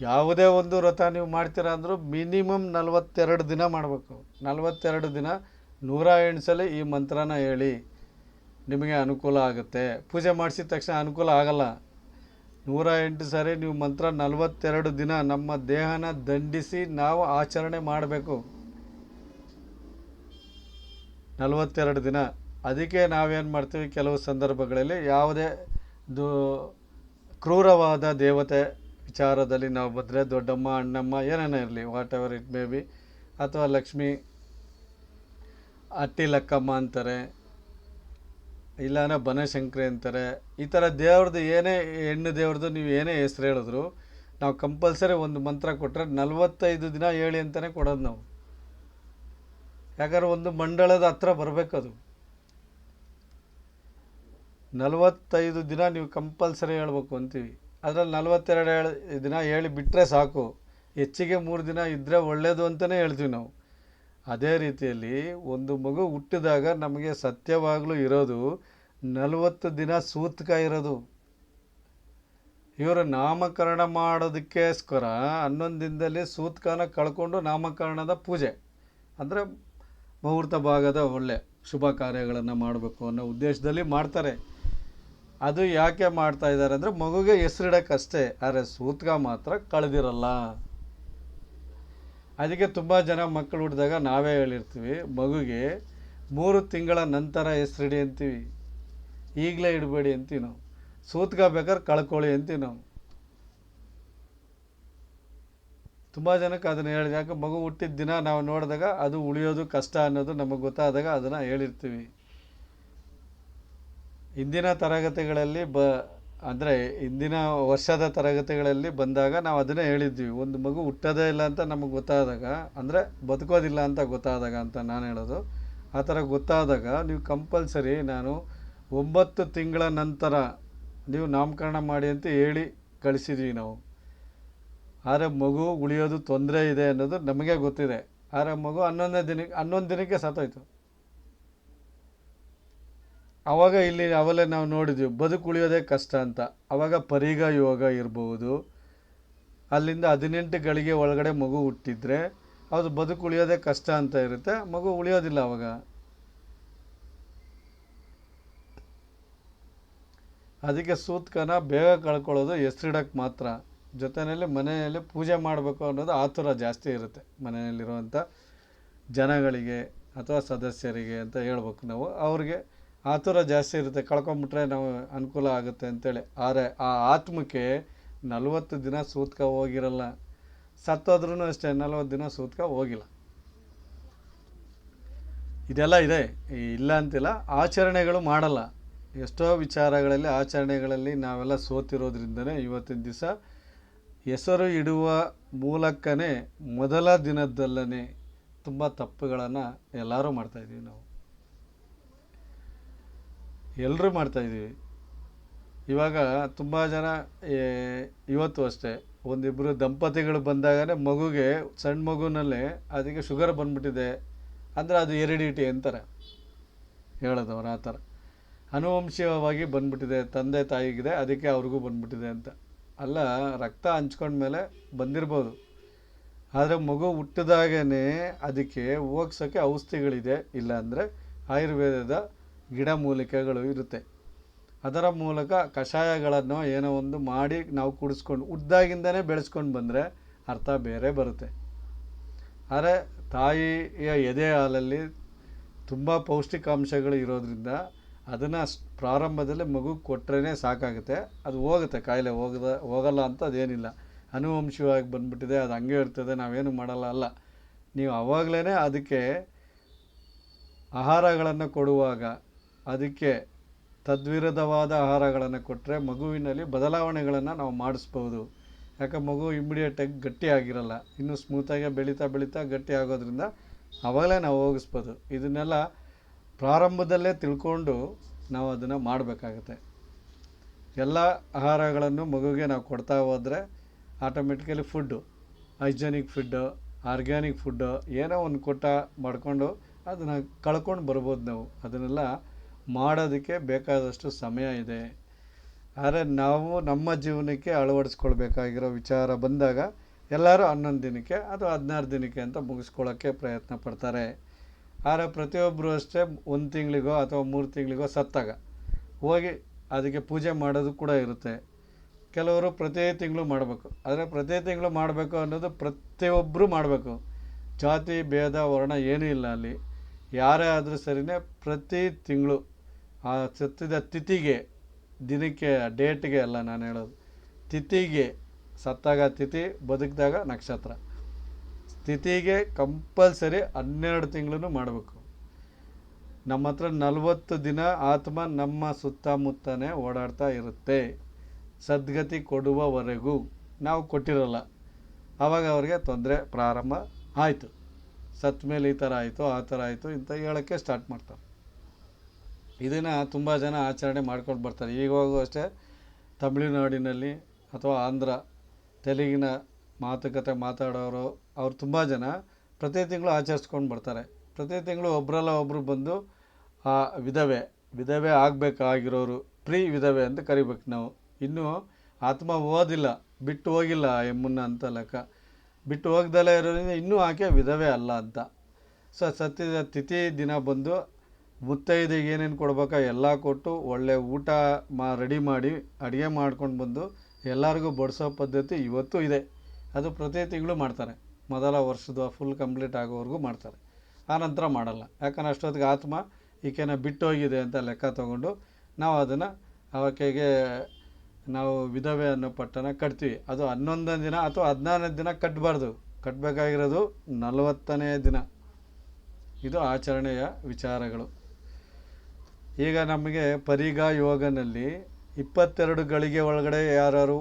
ಯಾವುದೇ ಒಂದು ವ್ರತ ನೀವು ಮಾಡ್ತೀರ ಅಂದರೂ ಮಿನಿಮಮ್ 42 ದಿನ ಮಾಡಬೇಕು. 42 ದಿನ 108 ಸಲ ಈ ಮಂತ್ರನ ಹೇಳಿ, ನಿಮಗೆ ಅನುಕೂಲ ಆಗುತ್ತೆ. ಪೂಜೆ ಮಾಡಿಸಿದ ತಕ್ಷಣ ಅನುಕೂಲ ಆಗಲ್ಲ. 108 ಸಾರಿ ನೀವು ಮಂತ್ರ 42 ದಿನ ನಮ್ಮ ದೇಹನ ದಂಡಿಸಿ ನಾವು ಆಚರಣೆ ಮಾಡಬೇಕು. 42 ದಿನ ಅದಕ್ಕೆ ನಾವೇನು ಮಾಡ್ತೀವಿ, ಕೆಲವು ಸಂದರ್ಭಗಳಲ್ಲಿ ಯಾವುದೇ ದು ಕ್ರೂರವಾದ ದೇವತೆ ವಿಚಾರದಲ್ಲಿ ನಾವು ಬಂದರೆ, ದೊಡ್ಡಮ್ಮ, ಅಣ್ಣಮ್ಮ, ಏನೇನೇ ಇರಲಿ, what ever it may be, ಅಥವಾ ಲಕ್ಷ್ಮಿ, ಅಟ್ಟಿ ಲಕ್ಕಮ್ಮ ಅಂತಾರೆ, ಇಲ್ಲಾಂದ್ರೆ ಬನಶಂಕರಿ ಅಂತಾರೆ. ಈ ಥರ ದೇವ್ರದ್ದು ಏನೇ ಹೆಣ್ಣು ದೇವ್ರದ್ದು ನೀವು ಏನೇ ಹೆಸ್ರು ಹೇಳಿದ್ರು, ನಾವು ಕಂಪಲ್ಸರಿ ಒಂದು ಮಂತ್ರ ಕೊಟ್ಟರೆ 45 ದಿನ ಹೇಳಿ ಅಂತಲೇ ಕೊಡೋದು ನಾವು. ಯಾಕಂದ್ರೆ ಒಂದು ಮಂಡಳದ ಹತ್ರ ಬರಬೇಕದು. 45 ದಿನ ನೀವು ಕಂಪಲ್ಸರಿ ಹೇಳ್ಬೇಕು ಅಂತೀವಿ. ಅದರಲ್ಲಿ 42 ದಿನ ಹೇಳಿ ಬಿಟ್ಟರೆ ಸಾಕು. ಹೆಚ್ಚಿಗೆ 3 ದಿನ ಇದ್ದರೆ ಒಳ್ಳೆಯದು ಅಂತಲೇ ಹೇಳ್ತೀವಿ ನಾವು. ಅದೇ ರೀತಿಯಲ್ಲಿ ಒಂದು ಮಗು ಹುಟ್ಟಿದಾಗ ನಮಗೆ ಸತ್ಯವಾಗಲೂ ಇರೋದು 40 ದಿನ ಸೂತಕ ಇರೋದು. ಇವರು ನಾಮಕರಣ ಮಾಡೋದಕ್ಕೋಸ್ಕರ 11 ದಿನದಲ್ಲಿ ಸೂತಕನ ಕಳ್ಕೊಂಡು ನಾಮಕರಣದ ಪೂಜೆ ಅಂದರೆ ಮುಹೂರ್ತ ಭಾಗದ ಒಳ್ಳೆ ಶುಭ ಕಾರ್ಯಗಳನ್ನು ಮಾಡಬೇಕು ಅನ್ನೋ ಉದ್ದೇಶದಲ್ಲಿ ಮಾಡ್ತಾರೆ. ಅದು ಯಾಕೆ ಮಾಡ್ತಾ ಇದ್ದಾರೆ ಅಂದರೆ ಮಗುಗೆ ಹೆಸರಿಡೋಕ್ಕಷ್ಟೇ. ಆದರೆ ಸೂತಕ ಮಾತ್ರ ಕಳೆದಿರಲ್ಲ. ಅದಕ್ಕೆ ತುಂಬ ಜನ ಮಕ್ಕಳು ಹುಟ್ಟಿದಾಗ ನಾವೇ ಹೇಳಿರ್ತೀವಿ, ಮಗುಗೆ 3 ತಿಂಗಳ ನಂತರ ಹೆಸರಿಡಿ ಅಂತೀವಿ, ಈಗಲೇ ಇಡಬೇಡಿ ಅಂತೀವಿ ನಾವು. ಸೂತಕ ಬೇಕಾದ್ರೆ ಕಳ್ಕೊಳ್ಳಿ ಅಂತೀವಿ ನಾವು. ತುಂಬ ಜನಕ್ಕೆ ಅದನ್ನು ಹೇಳಿದೆ. ಯಾಕೆ ಮಗು ಹುಟ್ಟಿದ ದಿನ ನಾವು ನೋಡಿದಾಗ ಅದು ಉಳಿಯೋದು ಕಷ್ಟ ಅನ್ನೋದು ನಮಗೆ ಗೊತ್ತಾದಾಗ ಅದನ್ನು ಹೇಳಿರ್ತೀವಿ. ಇಂದಿನ ತರಗತಿಗಳಲ್ಲಿ ಅಂದರೆ ಇಂದಿನ ವರ್ಷದ ತರಗತಿಗಳಲ್ಲಿ ಬಂದಾಗ ನಾವು ಅದನ್ನೇ ಹೇಳಿದ್ವಿ. ಒಂದು ಮಗು ಹುಟ್ಟೋದೇ ಇಲ್ಲ ಅಂತ ನಮಗೆ ಗೊತ್ತಾದಾಗ, ಅಂದರೆ ಬದುಕೋದಿಲ್ಲ ಅಂತ ಗೊತ್ತಾದಾಗ ಅಂತ ನಾನು ಹೇಳೋದು. ಆ ಥರ ಗೊತ್ತಾದಾಗ ನೀವು ಕಂಪಲ್ಸರಿ ನಾನು 9 ತಿಂಗಳ ನಂತರ ನೀವು ನಾಮಕರಣ ಮಾಡಿ ಅಂತ ಹೇಳಿ ಕಳಿಸಿದ್ವಿ ನಾವು. ಆದರೆ ಮಗು ಉಳಿಯೋದು ತೊಂದರೆ ಇದೆ ಅನ್ನೋದು ನಮಗೆ ಗೊತ್ತಿದೆ. ಆದರೆ ಮಗು 11 ದಿನಕ್ಕೆ ಸತ್ತೋಯ್ತು. ಆವಾಗ ಇಲ್ಲಿ ಅವೆಲ್ಲ ನಾವು ನೋಡಿದ್ವಿ, ಬದುಕು ಉಳಿಯೋದೇ ಕಷ್ಟ ಅಂತ. ಆವಾಗ ಪರಿಗ ಯೋಗ ಇರ್ಬೋದು, ಅಲ್ಲಿಂದ 18 ಗಳಿಗೆ ಒಳಗಡೆ ಮಗು ಹುಟ್ಟಿದ್ರೆ ಅದು ಬದುಕು ಉಳಿಯೋದೇ ಕಷ್ಟ ಅಂತ ಇರುತ್ತೆ, ಮಗು ಉಳಿಯೋದಿಲ್ಲ ಆವಾಗ. ಅದಕ್ಕೆ ಸೂತಕನ ಬೇಗ ಕಳ್ಕೊಳ್ಳೋದು ಹೆಸರಿಡಕ್ಕೆ ಮಾತ್ರ. ಜೊತೆಯಲ್ಲಿ ಮನೆಯಲ್ಲಿ ಪೂಜೆ ಮಾಡಬೇಕು ಅನ್ನೋದು ಆತುರ ಜಾಸ್ತಿ ಇರುತ್ತೆ ಮನೆಯಲ್ಲಿರುವಂಥ ಜನಗಳಿಗೆ ಅಥವಾ ಸದಸ್ಯರಿಗೆ ಅಂತ ಹೇಳ್ಬೇಕು ನಾವು. ಅವ್ರಿಗೆ ಆತುರ ಜಾಸ್ತಿ ಇರುತ್ತೆ, ಕಳ್ಕೊಂಬಿಟ್ರೆ ನಾವು ಅನುಕೂಲ ಆಗುತ್ತೆ ಅಂತೇಳಿ. ಆದರೆ ಆ ಆತ್ಮಕ್ಕೆ 40 ದಿನ ಸೂತಕ ಹೋಗಿರಲ್ಲ. ಸತ್ತೋದ್ರೂ ಅಷ್ಟೇ 40 ದಿನ ಸೂತಕ ಹೋಗಿಲ್ಲ. ಇದೆಲ್ಲ ಇದೆ, ಇಲ್ಲ ಅಂತಿಲ್ಲ. ಆಚರಣೆಗಳು ಮಾಡಲ್ಲ. ಎಷ್ಟೋ ವಿಚಾರಗಳಲ್ಲಿ ಆಚರಣೆಗಳಲ್ಲಿ ನಾವೆಲ್ಲ ಸೋತಿರೋದ್ರಿಂದನೇ ಇವತ್ತಿನ ದಿವಸ ಹೆಸರು ಇಡುವ ಮೂಲಕನೇ ಮೊದಲ ದಿನದಲ್ಲೇ ತುಂಬ ತಪ್ಪುಗಳನ್ನು ಎಲ್ಲರೂ ಮಾಡ್ತಾಯಿದ್ದೀವಿ ನಾವು. ಎಲ್ಲರೂ ಮಾಡ್ತಾಯಿದ್ದೀವಿ. ಇವಾಗ ತುಂಬ ಜನ ಇವತ್ತು ಅಷ್ಟೇ ಒಂದಿಬ್ಬರು ದಂಪತಿಗಳು ಬಂದಾಗಲೇ ಮಗುಗೆ, ಸಣ್ಣ ಮಗುನಲ್ಲೇ ಅದಕ್ಕೆ ಶುಗರ್ ಬಂದ್ಬಿಟ್ಟಿದೆ ಅಂದರೆ ಅದು ಹೆರಿಡಿಟಿ ಅಂತಾರೆ ಹೇಳೋದವ್ರು. ಆ ಥರ ಅನುವಂಶೀಯವಾಗಿ ಬಂದ್ಬಿಟ್ಟಿದೆ, ತಂದೆ ತಾಯಿಗಿದೆ, ಅದಕ್ಕೆ ಅವ್ರಿಗೂ ಬಂದ್ಬಿಟ್ಟಿದೆ ಅಂತ. ಅಲ್ಲ, ರಕ್ತ ಹಂಚ್ಕೊಂಡ್ಮೇಲೆ ಬಂದಿರ್ಬೋದು. ಆದರೆ ಮಗು ಹುಟ್ಟಿದಾಗೇ ಅದಕ್ಕೆ ಹೋಗ್ಸೋಕ್ಕೆ ಔಷಧಿಗಳಿದೆ, ಇಲ್ಲಾಂದರೆ ಆಯುರ್ವೇದದ ಗಿಡಮೂಲಿಕೆಗಳು ಇರುತ್ತೆ. ಅದರ ಮೂಲಕ ಕಷಾಯಗಳನ್ನು ಏನೋ ಒಂದು ಮಾಡಿ ನಾವು ಕುಡಿಸ್ಕೊಂಡು ಹುಟ್ಟಿದಾಗಿಂದನೇ ಬೆಳೆಸ್ಕೊಂಡು ಬಂದರೆ ಅರ್ಥ ಬೇರೆ ಬರುತ್ತೆ. ಆದರೆ ತಾಯಿಯ ಎದೆ ಹಾಲಲ್ಲಿ ತುಂಬ ಪೌಷ್ಟಿಕಾಂಶಗಳು ಇರೋದ್ರಿಂದ ಅದನ್ನು ಪ್ರಾರಂಭದಲ್ಲಿ ಮಗು ಕೊಟ್ಟರೆ ಸಾಕಾಗುತ್ತೆ. ಅದು ಹೋಗುತ್ತೆ, ಕಾಯಿಲೆ ಹೋಗಲ್ಲ ಅಂತ ಅದೇನಿಲ್ಲ. ಅನುವಂಶಿಕವಾಗಿ ಬಂದ್ಬಿಟ್ಟಿದೆ, ಅದು ಹಂಗೆ ಇರ್ತದೆ, ನಾವೇನು ಮಾಡಲ್ಲ. ಅಲ್ಲ, ನೀವು ಆವಾಗಲೇ ಅದಕ್ಕೆ ಆಹಾರಗಳನ್ನು ಕೊಡುವಾಗ ಅದಕ್ಕೆ ತದ್ವಿರುದ್ಧವಾದ ಆಹಾರಗಳನ್ನು ಕೊಟ್ಟರೆ ಮಗುವಿನಲ್ಲಿ ಬದಲಾವಣೆಗಳನ್ನು ನಾವು ಮಾಡಿಸ್ಬೋದು. ಯಾಕೆ ಮಗು ಇಮ್ಮಿಡಿಯೇಟಾಗಿ ಗಟ್ಟಿ ಆಗಿರಲ್ಲ, ಇನ್ನೂ ಸ್ಮೂತಾಗಿ ಬೆಳೀತಾ ಬೆಳೀತಾ ಗಟ್ಟಿ ಆಗೋದ್ರಿಂದ ಆವಾಗಲೇ ನಾವು ಹೋಗಿಸ್ಬೋದು. ಇದನ್ನೆಲ್ಲ ಪ್ರಾರಂಭದಲ್ಲೇ ತಿಳ್ಕೊಂಡು ನಾವು ಅದನ್ನು ಮಾಡಬೇಕಾಗತ್ತೆ. ಎಲ್ಲ ಆಹಾರಗಳನ್ನು ಮಗುವಿಗೆ ನಾವು ಕೊಡ್ತಾ ಹೋದರೆ automatically food, hygienic food, organic food ಏನೋ ಒಂದು ಮಾಡಿಕೊಂಡು ಅದನ್ನು ಕಳ್ಕೊಂಡು ಬರ್ಬೋದು ನಾವು. ಅದನ್ನೆಲ್ಲ ಮಾಡೋದಕ್ಕೆ ಬೇಕಾದಷ್ಟು ಸಮಯ ಇದೆ. ಆದರೆ ನಾವು ನಮ್ಮ ಜೀವನಕ್ಕೆ ಅಳವಡಿಸ್ಕೊಳ್ಬೇಕಾಗಿರೋ ವಿಚಾರ ಬಂದಾಗ ಎಲ್ಲರೂ 11 ದಿನಕ್ಕೆ ಅಥವಾ 16 ದಿನಕ್ಕೆ ಅಂತ ಮುಗಿಸ್ಕೊಳ್ಳೋಕ್ಕೆ ಪ್ರಯತ್ನ ಪಡ್ತಾರೆ. ಆದರೆ ಪ್ರತಿಯೊಬ್ಬರು ಅಷ್ಟೇ 1 ತಿಂಗಳಿಗೋ ಅಥವಾ 3 ತಿಂಗಳಿಗೋ ಸತ್ತಾಗ ಹೋಗಿ ಅದಕ್ಕೆ ಪೂಜೆ ಮಾಡೋದು ಕೂಡ ಇರುತ್ತೆ. ಕೆಲವರು ಪ್ರತಿ ತಿಂಗಳು ಮಾಡಬೇಕು. ಆದರೆ ಪ್ರತಿ ತಿಂಗಳು ಮಾಡಬೇಕು ಅನ್ನೋದು ಪ್ರತಿಯೊಬ್ಬರು ಮಾಡಬೇಕು. ಜಾತಿ ಭೇದ ವರ್ಣ ಏನೂ ಇಲ್ಲ ಅಲ್ಲಿ. ಯಾರೇ ಆದರೂ ಸರಿನೇ ಪ್ರತಿ ತಿಂಗಳು ಆ ಸತ್ತಿದ ತಿಥಿಗೆ, ದಿನಕ್ಕೆ ಡೇಟ್ಗೆ ಅಲ್ಲ ನಾನು ಹೇಳೋದು, ತಿಥಿಗೆ, ಸತ್ತಾಗ ತಿಥಿ, ಬದುಕಿದಾಗ ನಕ್ಷತ್ರ, ತಿಥಿಗೆ ಕಂಪಲ್ಸರಿ 12 ತಿಂಗಳು ಮಾಡಬೇಕು. ನಮ್ಮ ಹತ್ರ 40 ದಿನ ಆತ್ಮ ನಮ್ಮ ಸುತ್ತಮುತ್ತನೇ ಓಡಾಡ್ತಾ ಇರುತ್ತೆ, ಸದ್ಗತಿ ಕೊಡುವವರೆಗೂ. ನಾವು ಕೊಟ್ಟಿರಲ್ಲ, ಆವಾಗ ಅವ್ರಿಗೆ ತೊಂದರೆ ಪ್ರಾರಂಭ ಆಯಿತು. ಸತ್ತ ಮೇಲೆ ಈ ಥರ ಆಯಿತು, ಆ ಥರ ಆಯಿತು ಇಂತ ಹೇಳೋಕ್ಕೆ ಸ್ಟಾರ್ಟ್ ಮಾಡ್ತಾರೆ. ಇದನ್ನು ತುಂಬ ಜನ ಆಚರಣೆ ಮಾಡ್ಕೊಂಡು ಬರ್ತಾರೆ. ಈವಾಗೂ ಅಷ್ಟೇ ತಮಿಳುನಾಡಿನಲ್ಲಿ ಅಥವಾ ಆಂಧ್ರ, ತೆಲುಗಿನ ಮಾತುಕತೆ ಮಾತಾಡೋರು ಅವ್ರು ತುಂಬ ಜನ ಪ್ರತಿ ತಿಂಗಳು ಆಚರಿಸ್ಕೊಂಡು ಬರ್ತಾರೆ. ಪ್ರತಿ ತಿಂಗಳು ಒಬ್ಬರಲ್ಲ ಒಬ್ಬರು ಬಂದು ಆ ವಿಧವೆ ಆಗಬೇಕಾಗಿರೋರು ಪ್ರೀ ವಿಧವೆ ಅಂತ ಕರಿಬೇಕು ನಾವು. ಇನ್ನೂ ಆತ್ಮ ಓದಿಲ್ಲ, ಬಿಟ್ಟು ಹೋಗಿಲ್ಲ ಎಮ್ಮನ್ನ ಅಂತ ಲೆಕ್ಕ. ಬಿಟ್ಟು ಹೋಗ್ದಲೇ ಇರೋದ್ರಿಂದ ಇನ್ನೂ ಆಕೆ ವಿಧವೆ ಅಲ್ಲ ಅಂತ. ಸತ್ತಿದ ತಿಥಿ ದಿನ ಬಂದು ಮುತ್ತೈದೆಗೆ ಏನೇನು ಕೊಡ್ಬೇಕೋ ಎಲ್ಲ ಕೊಟ್ಟು ಒಳ್ಳೆ ಊಟ ರೆಡಿ ಮಾಡಿ ಅಡುಗೆ ಮಾಡ್ಕೊಂಡು ಬಂದು ಎಲ್ಲರಿಗೂ ಬಡಿಸೋ ಪದ್ಧತಿ ಇವತ್ತೂ ಇದೆ. ಅದು ಪ್ರತಿ ತಿಂಗಳು ಮಾಡ್ತಾರೆ. ಮೊದಲ ವರ್ಷದ ಫುಲ್ ಕಂಪ್ಲೀಟ್ ಆಗೋವರೆಗೂ ಮಾಡ್ತಾರೆ. ಆನಂತರ ಮಾಡಲ್ಲ. ಯಾಕಂದ್ರೆ ಅಷ್ಟೊತ್ತಿಗೆ ಆತ್ಮ ಈಕೆನ ಬಿಟ್ಟು ಹೋಗಿದೆ ಅಂತ ಲೆಕ್ಕ ತೊಗೊಂಡು ನಾವು ಅದನ್ನು ಆಕೆಗೆ ನಾವು ವಿಧವೆ ಅನ್ನೋ ಪಟ್ಟನ ಕಟ್ತೀವಿ. ಅದು 11ನೇ ದಿನ ಅಥವಾ 14ನೇ ದಿನ ಕಟ್ಟಬಾರ್ದು, ಕಟ್ಟಬೇಕಾಗಿರೋದು 40ನೇ ದಿನ. ಇದು ಆಚರಣೆಯ ವಿಚಾರಗಳು. ಈಗ ನಮಗೆ ಪರಿಗ ಯೋಗನಲ್ಲಿ 22 ಗಳಿಗೆ ಒಳಗಡೆ ಯಾರು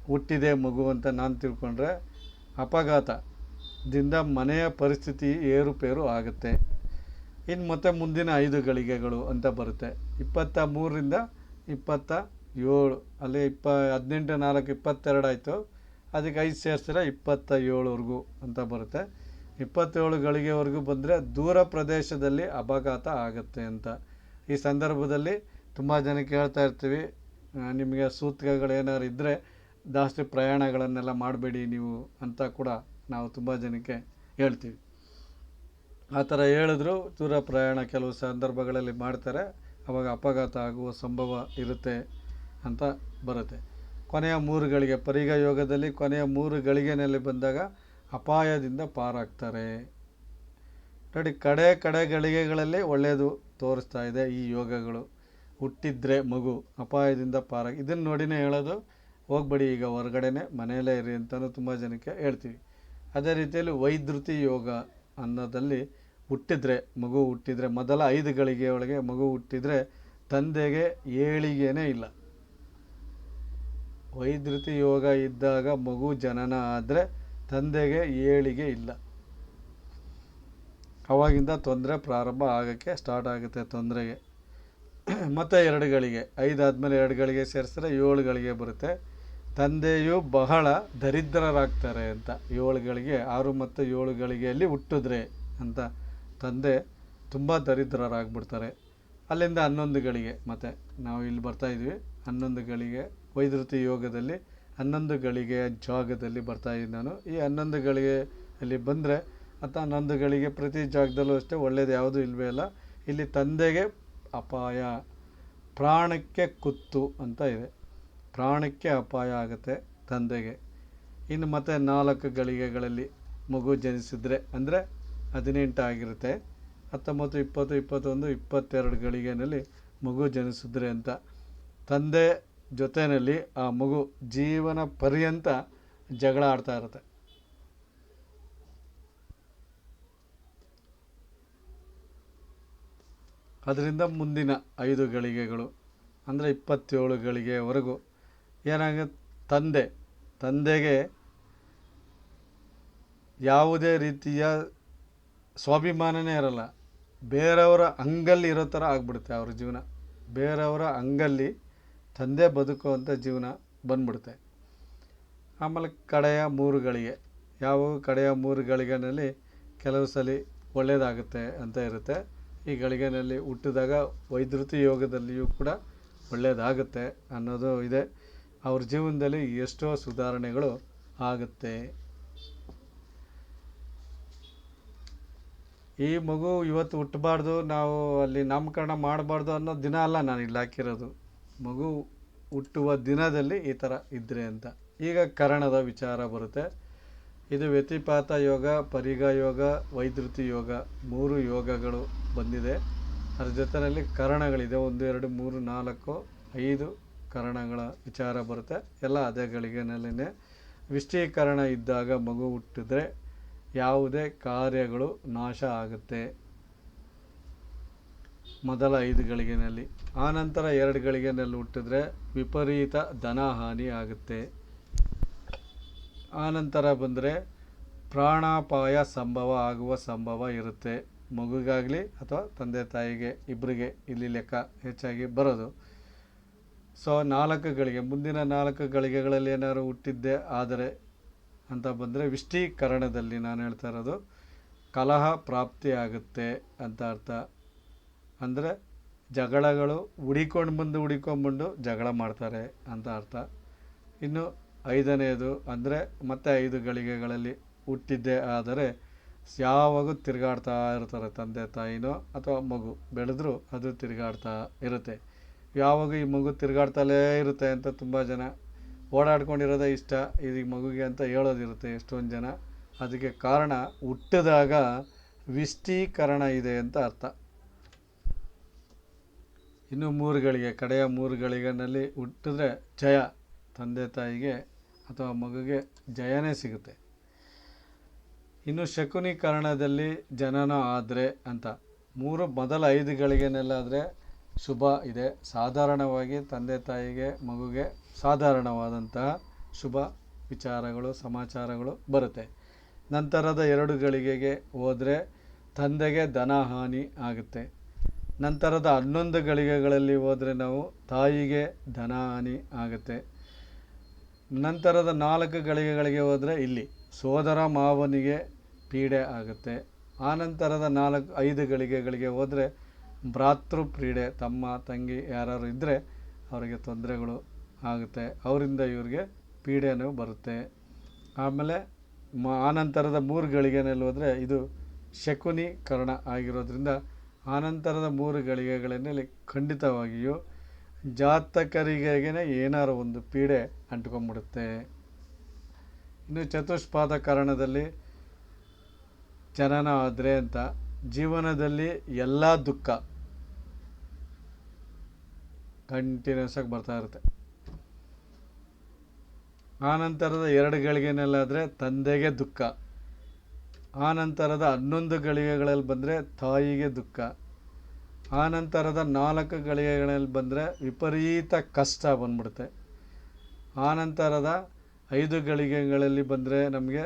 ಹುಟ್ಟಿದೆ ಮಗು ಅಂತ ನಾನು ತಿಳ್ಕೊಂಡ್ರೆ ಅಪಘಾತದಿಂದ ಮನೆಯ ಪರಿಸ್ಥಿತಿ ಏರುಪೇರು ಆಗುತ್ತೆ. ಇನ್ನು ಮತ್ತೆ ಮುಂದಿನ 5 ಗಳಿಗೆಗಳು ಅಂತ ಬರುತ್ತೆ. 23ರಿಂದ 27, ಅಲ್ಲಿ 18, 4, 22 ಆಯಿತು. ಅದಕ್ಕೆ 5 ಸೇರಿಸಿದ್ರೆ 27ವರೆಗೂ ಅಂತ ಬರುತ್ತೆ. 27 ಗಳಿಗೆವರೆಗೂ ಬಂದರೆ ದೂರ ಪ್ರದೇಶದಲ್ಲಿ ಅಪಘಾತ ಆಗುತ್ತೆ ಅಂತ. ಈ ಸಂದರ್ಭದಲ್ಲಿ ತುಂಬ ಜನಕ್ಕೆ ಹೇಳ್ತಾ ಇರ್ತೀವಿ, ನಿಮಗೆ ಸೂತಕಗಳೇನಾದ್ರು ಇದ್ದರೆ ಜಾಸ್ತಿ ಪ್ರಯಾಣಗಳನ್ನೆಲ್ಲ ಮಾಡಬೇಡಿ ನೀವು ಅಂತ ಕೂಡ ನಾವು ತುಂಬ ಜನಕ್ಕೆ ಹೇಳ್ತೀವಿ. ಆ ಥರ ಹೇಳಿದ್ರು ದೂರ ಪ್ರಯಾಣ ಕೆಲವು ಸಂದರ್ಭಗಳಲ್ಲಿ ಮಾಡ್ತಾರೆ, ಆವಾಗ ಅಪಘಾತ ಆಗುವ ಸಂಭವ ಇರುತ್ತೆ ಅಂತ ಬರುತ್ತೆ. ಕೊನೆಯ 3 ಗಳಿಗೆ, ಪರಿಗ ಯೋಗದಲ್ಲಿ ಕೊನೆಯ 3 ಗಳಿಗೆನಲ್ಲಿ ಬಂದಾಗ ಅಪಾಯದಿಂದ ಪಾರಾಗ್ತಾರೆ. ನೋಡಿ, ಕಡೆ ಗಳಿಗೆಗಳಲ್ಲಿ ಒಳ್ಳೆಯದು ತೋರಿಸ್ತಾ ಇದೆ ಈ ಯೋಗಗಳು. ಹುಟ್ಟಿದ್ರೆ ಮಗು ಅಪಾಯದಿಂದ ಪಾರಾಗಿ, ಇದನ್ನು ನೋಡಿನೇ ಹೇಳೋದು, ಹೋಗ್ಬೇಡಿ ಈಗ ಹೊರಗಡೆನೆ ಮನೆಯಲ್ಲೇ ಇರಿ ಅಂತಲೂ ತುಂಬ ಜನಕ್ಕೆ ಹೇಳ್ತೀವಿ. ಅದೇ ರೀತಿಯಲ್ಲಿ ವೈದ್ಯುತಿ ಯೋಗ ಅನ್ನೋದಲ್ಲಿ ಮಗು ಹುಟ್ಟಿದರೆ ಮೊದಲ 5 ಗಳಿಗೆ ಒಳಗೆ ಮಗು ಹುಟ್ಟಿದರೆ ತಂದೆಗೆ ಏಳಿಗೆನೇ ಇಲ್ಲ. ವೈದ್ಯುತಿ ಯೋಗ ಇದ್ದಾಗ ಮಗು ಜನನ ಆದರೆ ತಂದೆಗೆ ಏಳಿಗೆ ಇಲ್ಲ. ಅವಾಗಿಂದ ತೊಂದರೆ ಪ್ರಾರಂಭ ಆಗೋಕ್ಕೆ ಸ್ಟಾರ್ಟ್ ಆಗುತ್ತೆ ತೊಂದರೆಗೆ. ಮತ್ತು 2 ಗಳಿಗೆ, 5 ಆದಮೇಲೆ 2 ಗಳಿಗೆ ಸೇರಿಸಿದ್ರೆ 7 ಗಳಿಗೆ ಬರುತ್ತೆ. ತಂದೆಯು ಬಹಳ ದರಿದ್ರರಾಗ್ತಾರೆ ಅಂತ. 7 ಗಳಿಗೆ, 6 ಮತ್ತು 7 ಗಳಿಗೆಯಲ್ಲಿ ಹುಟ್ಟಿದ್ರೆ ಅಂತ ತಂದೆ ತುಂಬ ದರಿದ್ರರಾಗ್ಬಿಡ್ತಾರೆ. ಅಲ್ಲಿಂದ 11 ಗಳಿಗೆ, ಮತ್ತು ನಾವು ಇಲ್ಲಿ ಬರ್ತಾಯಿದ್ವಿ 11 ಗಳಿಗೆ ವೈದ್ಯುತಿ ಯೋಗದಲ್ಲಿ 11 ಗಳಿಗೆಯ ಜಾಗದಲ್ಲಿ ಬರ್ತಾಯಿದ್ದೀನಿ ನಾನು. ಈ 11 ಗಳಿಗೆಯಲ್ಲಿ ಬಂದರೆ ಅಥವಾ 11 ಗಳಿಗೆ ಪ್ರತಿ ಜಾಗದಲ್ಲೂ ಅಷ್ಟೇ ಒಳ್ಳೆಯದು ಯಾವುದೂ ಇಲ್ಲವೇ ಇಲ್ಲ. ಇಲ್ಲಿ ತಂದೆಗೆ ಅಪಾಯ, ಪ್ರಾಣಕ್ಕೆ ಕುತ್ತು ಅಂತ ಇದೆ. ಪ್ರಾಣಕ್ಕೆ ಅಪಾಯ ಆಗುತ್ತೆ ತಂದೆಗೆ. ಇನ್ನು ಮತ್ತೆ 4 ಗಳಿಗೆಗಳಲ್ಲಿ ಮಗು ಜನಿಸಿದರೆ ಅಂದರೆ 18 ಆಗಿರುತ್ತೆ. 19, 20, 21, 22 ಗಳಿಗೆನಲ್ಲಿ ಮಗು ಜನಿಸಿದ್ರೆ ಅಂತ ತಂದೆ ಜೊತೆಯಲ್ಲಿ ಆ ಮಗು ಜೀವನ ಪರ್ಯಂತ ಜಗಳ ಆಡ್ತಾ ಇರುತ್ತೆ. ಅದರಿಂದ ಮುಂದಿನ 5 ಗಳಿಗೆಗಳು ಅಂದರೆ 27 ಗಳಿಗೆವರೆಗೂ ಏನಾಗುತ್ತೆ, ತಂದೆಗೆ ಯಾವುದೇ ರೀತಿಯ ಸ್ವಾಭಿಮಾನನೇ ಇರಲ್ಲ. ಬೇರೆಯವರ ಅಂಗಲ್ಲಿ ಇರೋ ಥರ ಆಗ್ಬಿಡುತ್ತೆ ಅವ್ರ ಜೀವನ. ಬೇರೆಯವರ ಅಂಗಲ್ಲಿ ತಂದೆ ಬದುಕುವಂಥ ಜೀವನ ಬಂದ್ಬಿಡುತ್ತೆ. ಆಮೇಲೆ ಕಡೆಯ 3 ಗಳಿಗೆ, ಕಡೆಯ 3 ಗಳಿಗೆನಲ್ಲಿ ಕೆಲವು ಸಲ ಒಳ್ಳೆಯದಾಗುತ್ತೆ ಅಂತ ಇರುತ್ತೆ. ಈ ಗಳಿಗೆನಲ್ಲಿ ಹುಟ್ಟಿದಾಗ ವೈದ್ಯುತಿ ಯೋಗದಲ್ಲಿಯೂ ಕೂಡ ಒಳ್ಳೆಯದಾಗುತ್ತೆ ಅನ್ನೋದು ಇದೆ. ಅವ್ರ ಜೀವನದಲ್ಲಿ ಎಷ್ಟೋ ಸುಧಾರಣೆಗಳು ಆಗುತ್ತೆ. ಈ ಮಗು ಇವತ್ತು ಹುಟ್ಟಬಾರ್ದು, ನಾವು ಅಲ್ಲಿ ನಾಮಕರಣ ಮಾಡಬಾರ್ದು ಅನ್ನೋ ದಿನ ಅಲ್ಲ ನಾನು ಇಲ್ಲಿ ಹಾಕಿರೋದು. ಮಗು ಹುಟ್ಟುವ ದಿನದಲ್ಲಿ ಈ ಥರ ಇದ್ದರೆ ಅಂತ. ಈಗ ಕರಣದ ವಿಚಾರ ಬರುತ್ತೆ. ಇದು ವ್ಯತಿಪಾತ ಯೋಗ, ಪರಿಗ ಯೋಗ, ವೈದ್ಯುತಿ ಯೋಗ 3 ಯೋಗಗಳು ಬಂದಿದೆ. ಅದ್ರ ಜೊತೆಯಲ್ಲಿ ಕರಣಗಳಿದೆ 1 2 3 4 5 ಕರಣಗಳ ವಿಚಾರ ಬರುತ್ತೆ. ಎಲ್ಲ ಅದೇ ಗಳಿಗೆನಲ್ಲಿನೇ ವಿಷ್ಟೀಕರಣ ಇದ್ದಾಗ ಮಗು ಹುಟ್ಟಿದ್ರೆ ಯಾವುದೇ ಕಾರ್ಯಗಳು ನಾಶ ಆಗುತ್ತೆ ಮೊದಲ 5 ಗಳಿಗೆನಲ್ಲಿ. ಆನಂತರ 2 ಗಳಿಗೆನಲ್ಲಿ ಹುಟ್ಟಿದ್ರೆ ವಿಪರೀತ ಧನಹಾನಿ ಆಗುತ್ತೆ. ಆನಂತರ ಬಂದರೆ ಪ್ರಾಣಾಪಾಯ ಸಂಭವ ಆಗುವ ಸಂಭವ ಇರುತ್ತೆ, ಮಗುಗಾಗಲಿ ಅಥವಾ ತಂದೆ ತಾಯಿಗೆ ಇಬ್ಬರಿಗೆ ಇಲ್ಲಿ ಲೆಕ್ಕ ಹೆಚ್ಚಾಗಿ ಬರೋದು. ಸೊ 4 ಗಳಿಗೆ ಮುಂದಿನ 4 ಗಳಿಗೆಗಳಲ್ಲಿ ಏನಾದ್ರು ಹುಟ್ಟಿದ್ದೆ ಆದರೆ ಅಂತ ಬಂದರೆ ವಿಷ್ಟೀಕರಣದಲ್ಲಿ ನಾನು ಹೇಳ್ತಾ ಇರೋದು ಕಲಹ ಪ್ರಾಪ್ತಿ ಆಗುತ್ತೆ ಅಂತ ಅರ್ಥ. ಅಂದರೆ ಜಗಳಗಳು ಹುಡಿಕೊಂಡ್ಬಂದು ಜಗಳ ಮಾಡ್ತಾರೆ ಅಂತ ಅರ್ಥ. ಇನ್ನು 5ನೇದು ಅಂದರೆ ಮತ್ತೆ 5 ಗಳಿಗೆಗಳಲ್ಲಿ ಹುಟ್ಟಿದ್ದೇ ಆದರೆ ಯಾವಾಗೂ ತಿರುಗಾಡ್ತಾ ಇರ್ತಾರೆ ತಂದೆ ತಾಯಿನೋ ಅಥವಾ ಮಗು ಬೆಳೆದ್ರೂ ಅದು ತಿರುಗಾಡ್ತಾ ಇರುತ್ತೆ. ಯಾವಾಗ ಈ ಮಗು ತಿರುಗಾಡ್ತಲೇ ಇರುತ್ತೆ ಅಂತ ತುಂಬ ಜನ ಓಡಾಡ್ಕೊಂಡಿರೋದೇ ಇಷ್ಟ ಇದು ಮಗುಗೆ ಅಂತ ಹೇಳೋದಿರುತ್ತೆ ಎಷ್ಟೊಂದು ಜನ. ಅದಕ್ಕೆ ಕಾರಣ ಹುಟ್ಟಿದಾಗ ವಿಷ್ಟೀಕರಣ ಇದೆ ಅಂತ ಅರ್ಥ. ಇನ್ನು 3 ಗಳಿಗೆ ಕಡೆಯ 3 ಗಳಿಗೆನಲ್ಲಿ ಹುಟ್ಟಿದ್ರೆ ಜಯ, ತಂದೆ ತಾಯಿಗೆ ಅಥವಾ ಮಗುಗೆ ಜಯನೇ ಸಿಗುತ್ತೆ. ಇನ್ನು ಶಕುನೀಕರಣದಲ್ಲಿ ಜನನ ಆದರೆ ಅಂತ ಮೊದಲ 5 ಗಳಿಗೆನಲ್ಲಾದರೆ ಶುಭ ಇದೆ. ಸಾಧಾರಣವಾಗಿ ತಂದೆ ತಾಯಿಗೆ ಮಗುಗೆ ಸಾಧಾರಣವಾದಂತಹ ಶುಭ ವಿಚಾರಗಳು ಸಮಾಚಾರಗಳು ಬರುತ್ತೆ. ನಂತರದ 2 ಗಳಿಗೆಗೆ ಹೋದರೆ ತಂದೆಗೆ ಧನಹಾನಿ ಆಗುತ್ತೆ. ನಂತರದ 11 ಗಳಿಗೆಗಳಲ್ಲಿ ಹೋದರೆ ನಾವು ತಾಯಿಗೆ ಧನಹಾನಿ ಆಗುತ್ತೆ. ನಂತರದ 4 ಗಳಿಗೆಗಳಿಗೆ ಹೋದರೆ ಇಲ್ಲಿ ಸೋದರ ಮಾವನಿಗೆ ಪೀಡೆ ಆಗುತ್ತೆ. ಆನಂತರದ 5 ಗಳಿಗೆಗಳಿಗೆ ಹೋದರೆ ಭ್ರಾತೃ ಪೀಡೆ, ತಮ್ಮ ತಂಗಿ ಯಾರು ಇದ್ದರೆ ಅವರಿಗೆ ತೊಂದರೆಗಳು ಆಗುತ್ತೆ, ಅವರಿಂದ ಇವ್ರಿಗೆ ಪೀಡೆನೂ ಬರುತ್ತೆ. ಆಮೇಲೆ ಆನಂತರದ 3 ಗಳಿಗೆನಲ್ಲಿ ಹೋದರೆ ಇದು ಶಕುನೀಕರಣ ಆಗಿರೋದ್ರಿಂದ ಆನಂತರದ 3 ಗಳಿಗೆಗಳಲ್ಲಿ ಖಂಡಿತವಾಗಿಯೂ ಜಾತಕರಿಗೇನೆ ಏನಾರು ಒಂದು ಪೀಡೆ ಅಂಟ್ಕೊಂಡ್ಬಿಡುತ್ತೆ. ಇನ್ನು ಚತುಷ್ಪಾದ ಕಾರಣದಲ್ಲಿ ಜನನ ಆದರೆ ಅಂತ ಜೀವನದಲ್ಲಿ ಎಲ್ಲ ದುಃಖ ಕಂಟಿನ್ಯೂಸ್ ಆಗಿ ಬರ್ತಾ ಇರುತ್ತೆ. ಆನಂತರದ 2 ಗಳಿಗೆನಲ್ಲಾದರೆ ತಂದೆಗೆ ದುಃಖ. ಆನಂತರದ 11 ಗಳಿಗೆಗಳಲ್ಲಿ ಬಂದರೆ ತಾಯಿಗೆ ದುಃಖ. ಆನಂತರದ 4 ಗಳಿಗೆಗಳಲ್ಲಿ ಬಂದರೆ ವಿಪರೀತ ಕಷ್ಟ ಬಂದ್ಬಿಡುತ್ತೆ. ಆನಂತರದ 5 ಗಳಿಗೆಗಳಲ್ಲಿ ಬಂದರೆ ನಮಗೆ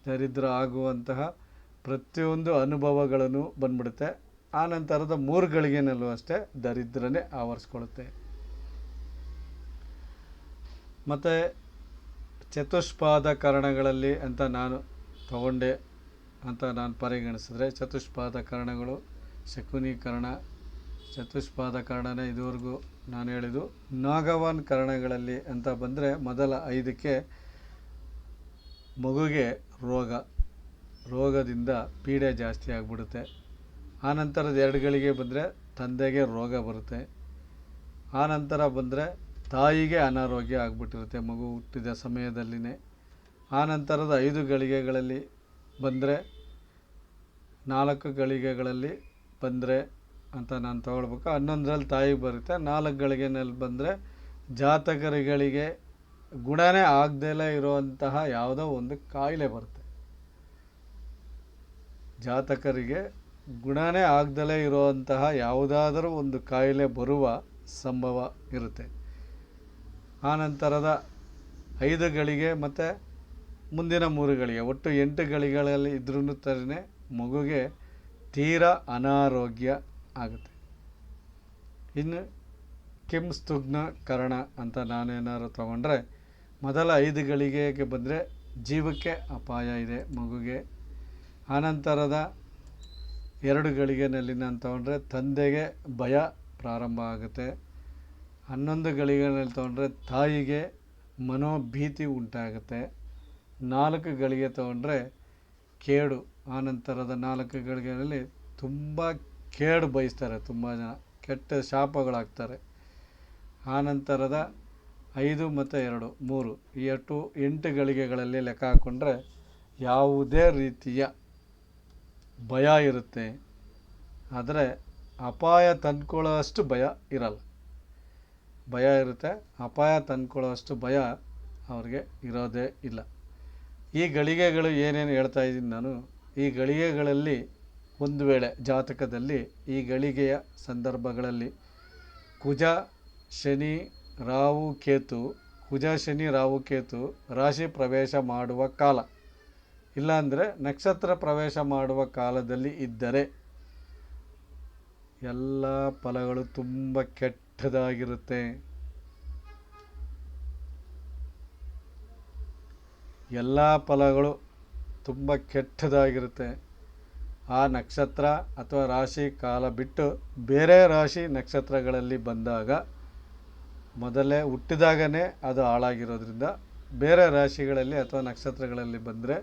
ದರಿದ್ರ ಆಗುವಂತಹ ಪ್ರತಿಯೊಂದು ಅನುಭವಗಳನ್ನು ಬಂದ್ಬಿಡುತ್ತೆ. ಆನಂತರದ 3 ಗಳಿಗೆನಲ್ಲೂ ಅಷ್ಟೇ ದರಿದ್ರನೇ ಆವರಿಸ್ಕೊಳ್ಳುತ್ತೆ. ಮತ್ತು ಚತುಷ್ಪಾದ ಕರಣಗಳಲ್ಲಿ ಅಂತ ನಾನು ತಗೊಂಡೆ ಅಂತ ನಾನು ಪರಿಗಣಿಸಿದ್ರೆ ಚತುಷ್ಪಾದ ಕರಣಗಳು ಶಕುನೀಕರಣ, ಚತುಷ್ಪಾದ ಕರಣನೇ ಇದುವರೆಗೂ ನಾನು ಹೇಳಿದ್ದು. ನಾಗವಾನ್ ಕರಣಗಳಲ್ಲಿ ಅಂತ ಬಂದರೆ ಮೊದಲ 5ಕ್ಕೆ ಮಗುಗೆ ರೋಗದಿಂದ ಪೀಡೆ ಜಾಸ್ತಿ ಆಗಿಬಿಡುತ್ತೆ. ಆನಂತರದ 2 ಗಳಿಗೆ ಬಂದರೆ ತಂದೆಗೆ ರೋಗ ಬರುತ್ತೆ. ಆನಂತರ ಬಂದರೆ ತಾಯಿಗೆ ಅನಾರೋಗ್ಯ ಆಗಿಬಿಟ್ಟಿರುತ್ತೆ ಮಗು ಹುಟ್ಟಿದ ಸಮಯದಲ್ಲಿನೇ. ಆನಂತರದ 5 ಗಳಿಗೆಗಳಲ್ಲಿ ಬಂದರೆ 4 ಗಳಿಗೆಗಳಲ್ಲಿ ಬಂದರೆ ಅಂತ ನಾನು ತಗೊಳ್ಬೇಕು. 11ರಲ್ಲಿ ತಾಯಿಗೆ ಬರುತ್ತೆ. 4 ಗಳಿಗೆನಲ್ಲಿ ಬಂದರೆ ಜಾತಕರುಗಳಿಗೆ ಗುಣನೇ ಆಗದೆಲೇ ಇರುವಂತಹ ಯಾವುದೋ ಒಂದು ಕಾಯಿಲೆ ಬರುತ್ತೆ. ಜಾತಕರಿಗೆ ಗುಣನೇ ಆಗದಲೇ ಇರುವಂತಹ ಯಾವುದಾದರೂ ಒಂದು ಕಾಯಿಲೆ ಬರುವ ಸಂಭವ ಇರುತ್ತೆ. ಆನಂತರದ 5 ಗಳಿಗೆ ಮತ್ತು ಮುಂದಿನ 3 ಗಳಿಗೆ ಒಟ್ಟು 8 ಗಳಿಗೆಗಳಲ್ಲಿ ಇದ್ರೂ ತರನೇ ಮಗುಗೆ ತೀರಾ ಅನಾರೋಗ್ಯ ಆಗುತ್ತೆ. ಇನ್ನು ಕಿಂಸ್ತುಗ್ನ ಕರಣ ಅಂತ ನಾನೇನಾದ್ರು ತಗೊಂಡ್ರೆ ಮೊದಲ 5 ಗಳಿಗೆಗೆ ಬಂದರೆ ಜೀವಕ್ಕೆ ಅಪಾಯ ಇದೆ ಮಗುಗೆ. ಆನಂತರದ 2 ಗಳಿಗೆನಲ್ಲಿ ನಾನು ತಗೊಂಡ್ರೆ ತಂದೆಗೆ ಭಯ ಪ್ರಾರಂಭ ಆಗುತ್ತೆ. 11 ಗಳಿಗೆನಲ್ಲಿ ತೊಗೊಂಡ್ರೆ ತಾಯಿಗೆ ಮನೋಭೀತಿ ಉಂಟಾಗುತ್ತೆ. 4 ಗಳಿಗೆ ತೊಗೊಂಡ್ರೆ ಕೇಡು. ಆನಂತರದ 4 ಗಳಿಗೆಯಲ್ಲಿ ತುಂಬ ಕೇಡು ಬಯಸ್ತಾರೆ ತುಂಬ ಜನ, ಕೆಟ್ಟ ಶಾಪಗಳಾಗ್ತಾರೆ. ಆನಂತರದ 5 ಮತ್ತು 2 3 ಈ 8 ಗಳಿಗೆಗಳಲ್ಲಿ ಲೆಕ್ಕ ಹಾಕ್ಕೊಂಡ್ರೆ ಯಾವುದೇ ರೀತಿಯ ಭಯ ಇರುತ್ತೆ. ಆದರೆ ಅಪಾಯ ತಂದ್ಕೊಳ್ಳೋಷ್ಟು ಭಯ ಇರಲ್ಲ. ಭಯ ಇರುತ್ತೆ, ಅಪಾಯ ತಂದ್ಕೊಳ್ಳೋಷ್ಟು ಭಯ ಅವ್ರಿಗೆ ಇರೋದೇ ಇಲ್ಲ. ಈ ಗಳಿಗೆಗಳು ಏನೇನು ಹೇಳ್ತಾ ಇದ್ದೀನಿ ನಾನು, ಈ ಗಳಿಗೆಗಳಲ್ಲಿ ಒಂದು ವೇಳೆ ಜಾತಕದಲ್ಲಿ ಈ ಗಳಿಗೆಯ ಸಂದರ್ಭಗಳಲ್ಲಿ ಕುಜ ಶನಿ ರಾಹು ಕೇತು, ಕುಜ ಶನಿ ರಾಹು ಕೇತು ರಾಶಿ ಪ್ರವೇಶ ಮಾಡುವ ಕಾಲ, ಇಲ್ಲಾಂದರೆ ನಕ್ಷತ್ರ ಪ್ರವೇಶ ಮಾಡುವ ಕಾಲದಲ್ಲಿ ಇದ್ದರೆ ಎಲ್ಲ ಫಲಗಳು ತುಂಬ ಕೆಟ್ಟದಾಗಿರುತ್ತೆ. ಎಲ್ಲ ಫಲಗಳು ತುಂಬ ಕೆಟ್ಟದಾಗಿರುತ್ತೆ. ಆ ನಕ್ಷತ್ರ ಅಥವಾ ರಾಶಿ ಕಾಲ ಬಿಟ್ಟು ಬೇರೆ ರಾಶಿ ನಕ್ಷತ್ರಗಳಲ್ಲಿ ಬಂದಾಗ ಮೊದಲೇ ಹುಟ್ಟಿದಾಗನೇ ಅದು ಹಾಳಾಗಿರೋದ್ರಿಂದ ಬೇರೆ ರಾಶಿಗಳಲ್ಲಿ ಅಥವಾ ನಕ್ಷತ್ರಗಳಲ್ಲಿ ಬಂದರೆ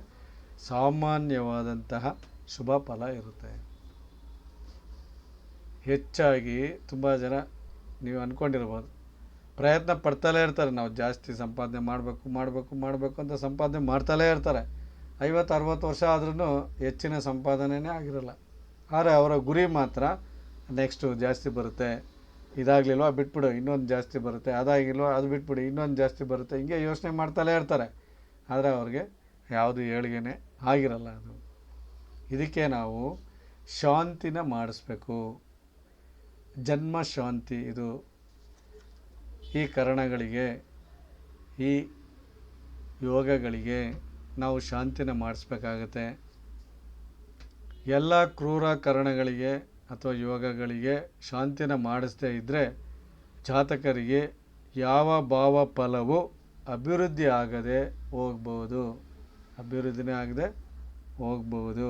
ಸಾಮಾನ್ಯವಾದಂತಹ ಶುಭ ಫಲ ಇರುತ್ತೆ. ಹೆಚ್ಚಾಗಿ ತುಂಬ ಜನ ನೀವು ಅಂದ್ಕೊಂಡಿರ್ಬೋದು, ಪ್ರಯತ್ನ ಪಡ್ತಲೇ ಇರ್ತಾರೆ, ನಾವು ಜಾಸ್ತಿ ಸಂಪಾದನೆ ಮಾಡಬೇಕು ಅಂತ ಸಂಪಾದನೆ ಮಾಡ್ತಲೇ ಇರ್ತಾರೆ. 50-60 ವರ್ಷ ಆದ್ರೂ ಹೆಚ್ಚಿನ ಸಂಪಾದನೆಯೇ ಆಗಿರಲ್ಲ. ಆದರೆ ಅವರ ಗುರಿ ಮಾತ್ರ ನೆಕ್ಸ್ಟು ಜಾಸ್ತಿ ಬರುತ್ತೆ, ಇದಾಗಲಿಲ್ವ ಬಿಟ್ಬಿಡು ಇನ್ನೊಂದು ಜಾಸ್ತಿ ಬರುತ್ತೆ, ಅದಾಗಿಲ್ವ ಅದು ಬಿಟ್ಬಿಡು ಇನ್ನೊಂದು ಜಾಸ್ತಿ ಬರುತ್ತೆ, ಹಿಂಗೆ ಯೋಚನೆ ಮಾಡ್ತಲೇ ಇರ್ತಾರೆ. ಆದರೆ ಅವ್ರಿಗೆ ಯಾವುದು ಏಳಿಗೆನೇ ಆಗಿರಲ್ಲ. ಅದು ಇದಕ್ಕೆ ನಾವು ಶಾಂತಿನ ಮಾಡಿಸ್ಬೇಕು. ಜನ್ಮ ಶಾಂತಿ ಇದು. ಈ ಕರಣಗಳಿಗೆ, ಈ ಯೋಗಗಳಿಗೆ ನಾವು ಶಾಂತಿನ ಮಾಡಿಸ್ಬೇಕಾಗತ್ತೆ. ಎಲ್ಲ ಕ್ರೂರ ಕರಣಗಳಿಗೆ ಅಥವಾ ಯೋಗಗಳಿಗೆ ಶಾಂತಿನ ಮಾಡಿಸದೇ ಇದ್ದರೆ ಜಾತಕರಿಗೆ ಯಾವ ಭಾವ ಫಲವು ಅಭಿವೃದ್ಧಿ ಆಗದೆ ಹೋಗ್ಬೋದು, ಅಭಿವೃದ್ಧಿನೇ ಆಗದೆ ಹೋಗ್ಬೋದು.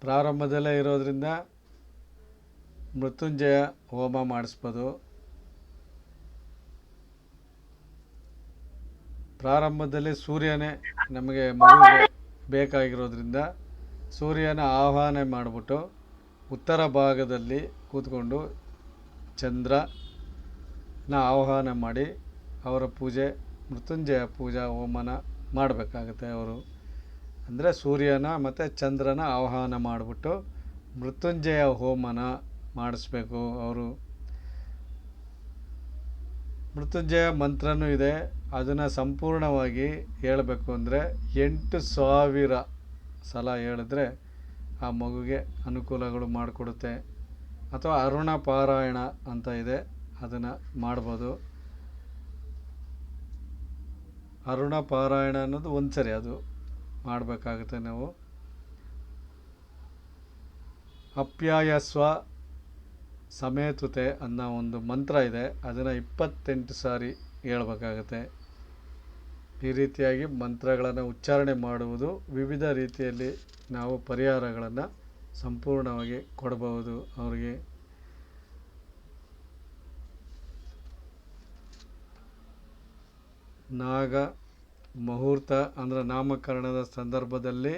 ಪ್ರಾರಂಭದಲ್ಲೇ ಇರೋದ್ರಿಂದ ಮೃತ್ಯುಂಜಯ ಹೋಮ ಮಾಡಿಸ್ಬೋದು. ಪ್ರಾರಂಭದಲ್ಲಿ ಸೂರ್ಯನೇ ನಮಗೆ ಮಗುವಿಗೆ ಬೇಕಾಗಿರೋದ್ರಿಂದ ಸೂರ್ಯನ ಆಹ್ವಾನ ಮಾಡಿಬಿಟ್ಟು ಉತ್ತರ ಭಾಗದಲ್ಲಿ ಕೂತ್ಕೊಂಡು ಚಂದ್ರನ ಆಹ್ವಾನ ಮಾಡಿ ಅವರ ಪೂಜೆ, ಮೃತ್ಯುಂಜಯ ಪೂಜಾ ಹೋಮನ ಮಾಡಬೇಕಾಗುತ್ತೆ. ಅವರು ಅಂದರೆ ಸೂರ್ಯನ ಮತ್ತು ಚಂದ್ರನ ಆಹ್ವಾನ ಮಾಡಿಬಿಟ್ಟು ಮೃತ್ಯುಂಜಯ ಹೋಮನ ಮಾಡಿಸ್ಬೇಕು. ಅವರು ಮೃತ್ಯುಂಜಯ ಮಂತ್ರನೂ ಇದೆ, ಅದನ್ನು ಸಂಪೂರ್ಣವಾಗಿ ಹೇಳಬೇಕು ಅಂದರೆ 8,000 ಸಲ ಹೇಳಿದ್ರೆ ಆ ಮಗುಗೆ ಅನುಕೂಲಗಳು ಮಾಡಿಕೊಡುತ್ತೆ. ಅಥವಾ ಅರುಣ ಪಾರಾಯಣ ಅಂತ ಇದೆ, ಅದನ್ನು ಮಾಡ್ಬೋದು. ಅರುಣ ಪಾರಾಯಣ ಅನ್ನೋದು ಒಂದು ಸರಿ ಅದು ಮಾಡಬೇಕಾಗುತ್ತೆ ನಾವು. ಅಪ್ಯಾಯಸ್ವ ಸಮೇತುತೆ ಅನ್ನೋ ಒಂದು ಮಂತ್ರ ಇದೆ, ಅದನ್ನು 28 ಸಾರಿ ಹೇಳ್ಬೇಕಾಗತ್ತೆ. ಈ ರೀತಿಯಾಗಿ ಮಂತ್ರಗಳನ್ನು ಉಚ್ಚಾರಣೆ ಮಾಡುವುದು, ವಿವಿಧ ರೀತಿಯಲ್ಲಿ ನಾವು ಪರಿಹಾರಗಳನ್ನು ಸಂಪೂರ್ಣವಾಗಿ ಕೊಡಬಹುದು ಅವರಿಗೆ. ನಾಗ ಮುಹೂರ್ತ ಅಂದರೆ ನಾಮಕರಣದ ಸಂದರ್ಭದಲ್ಲಿ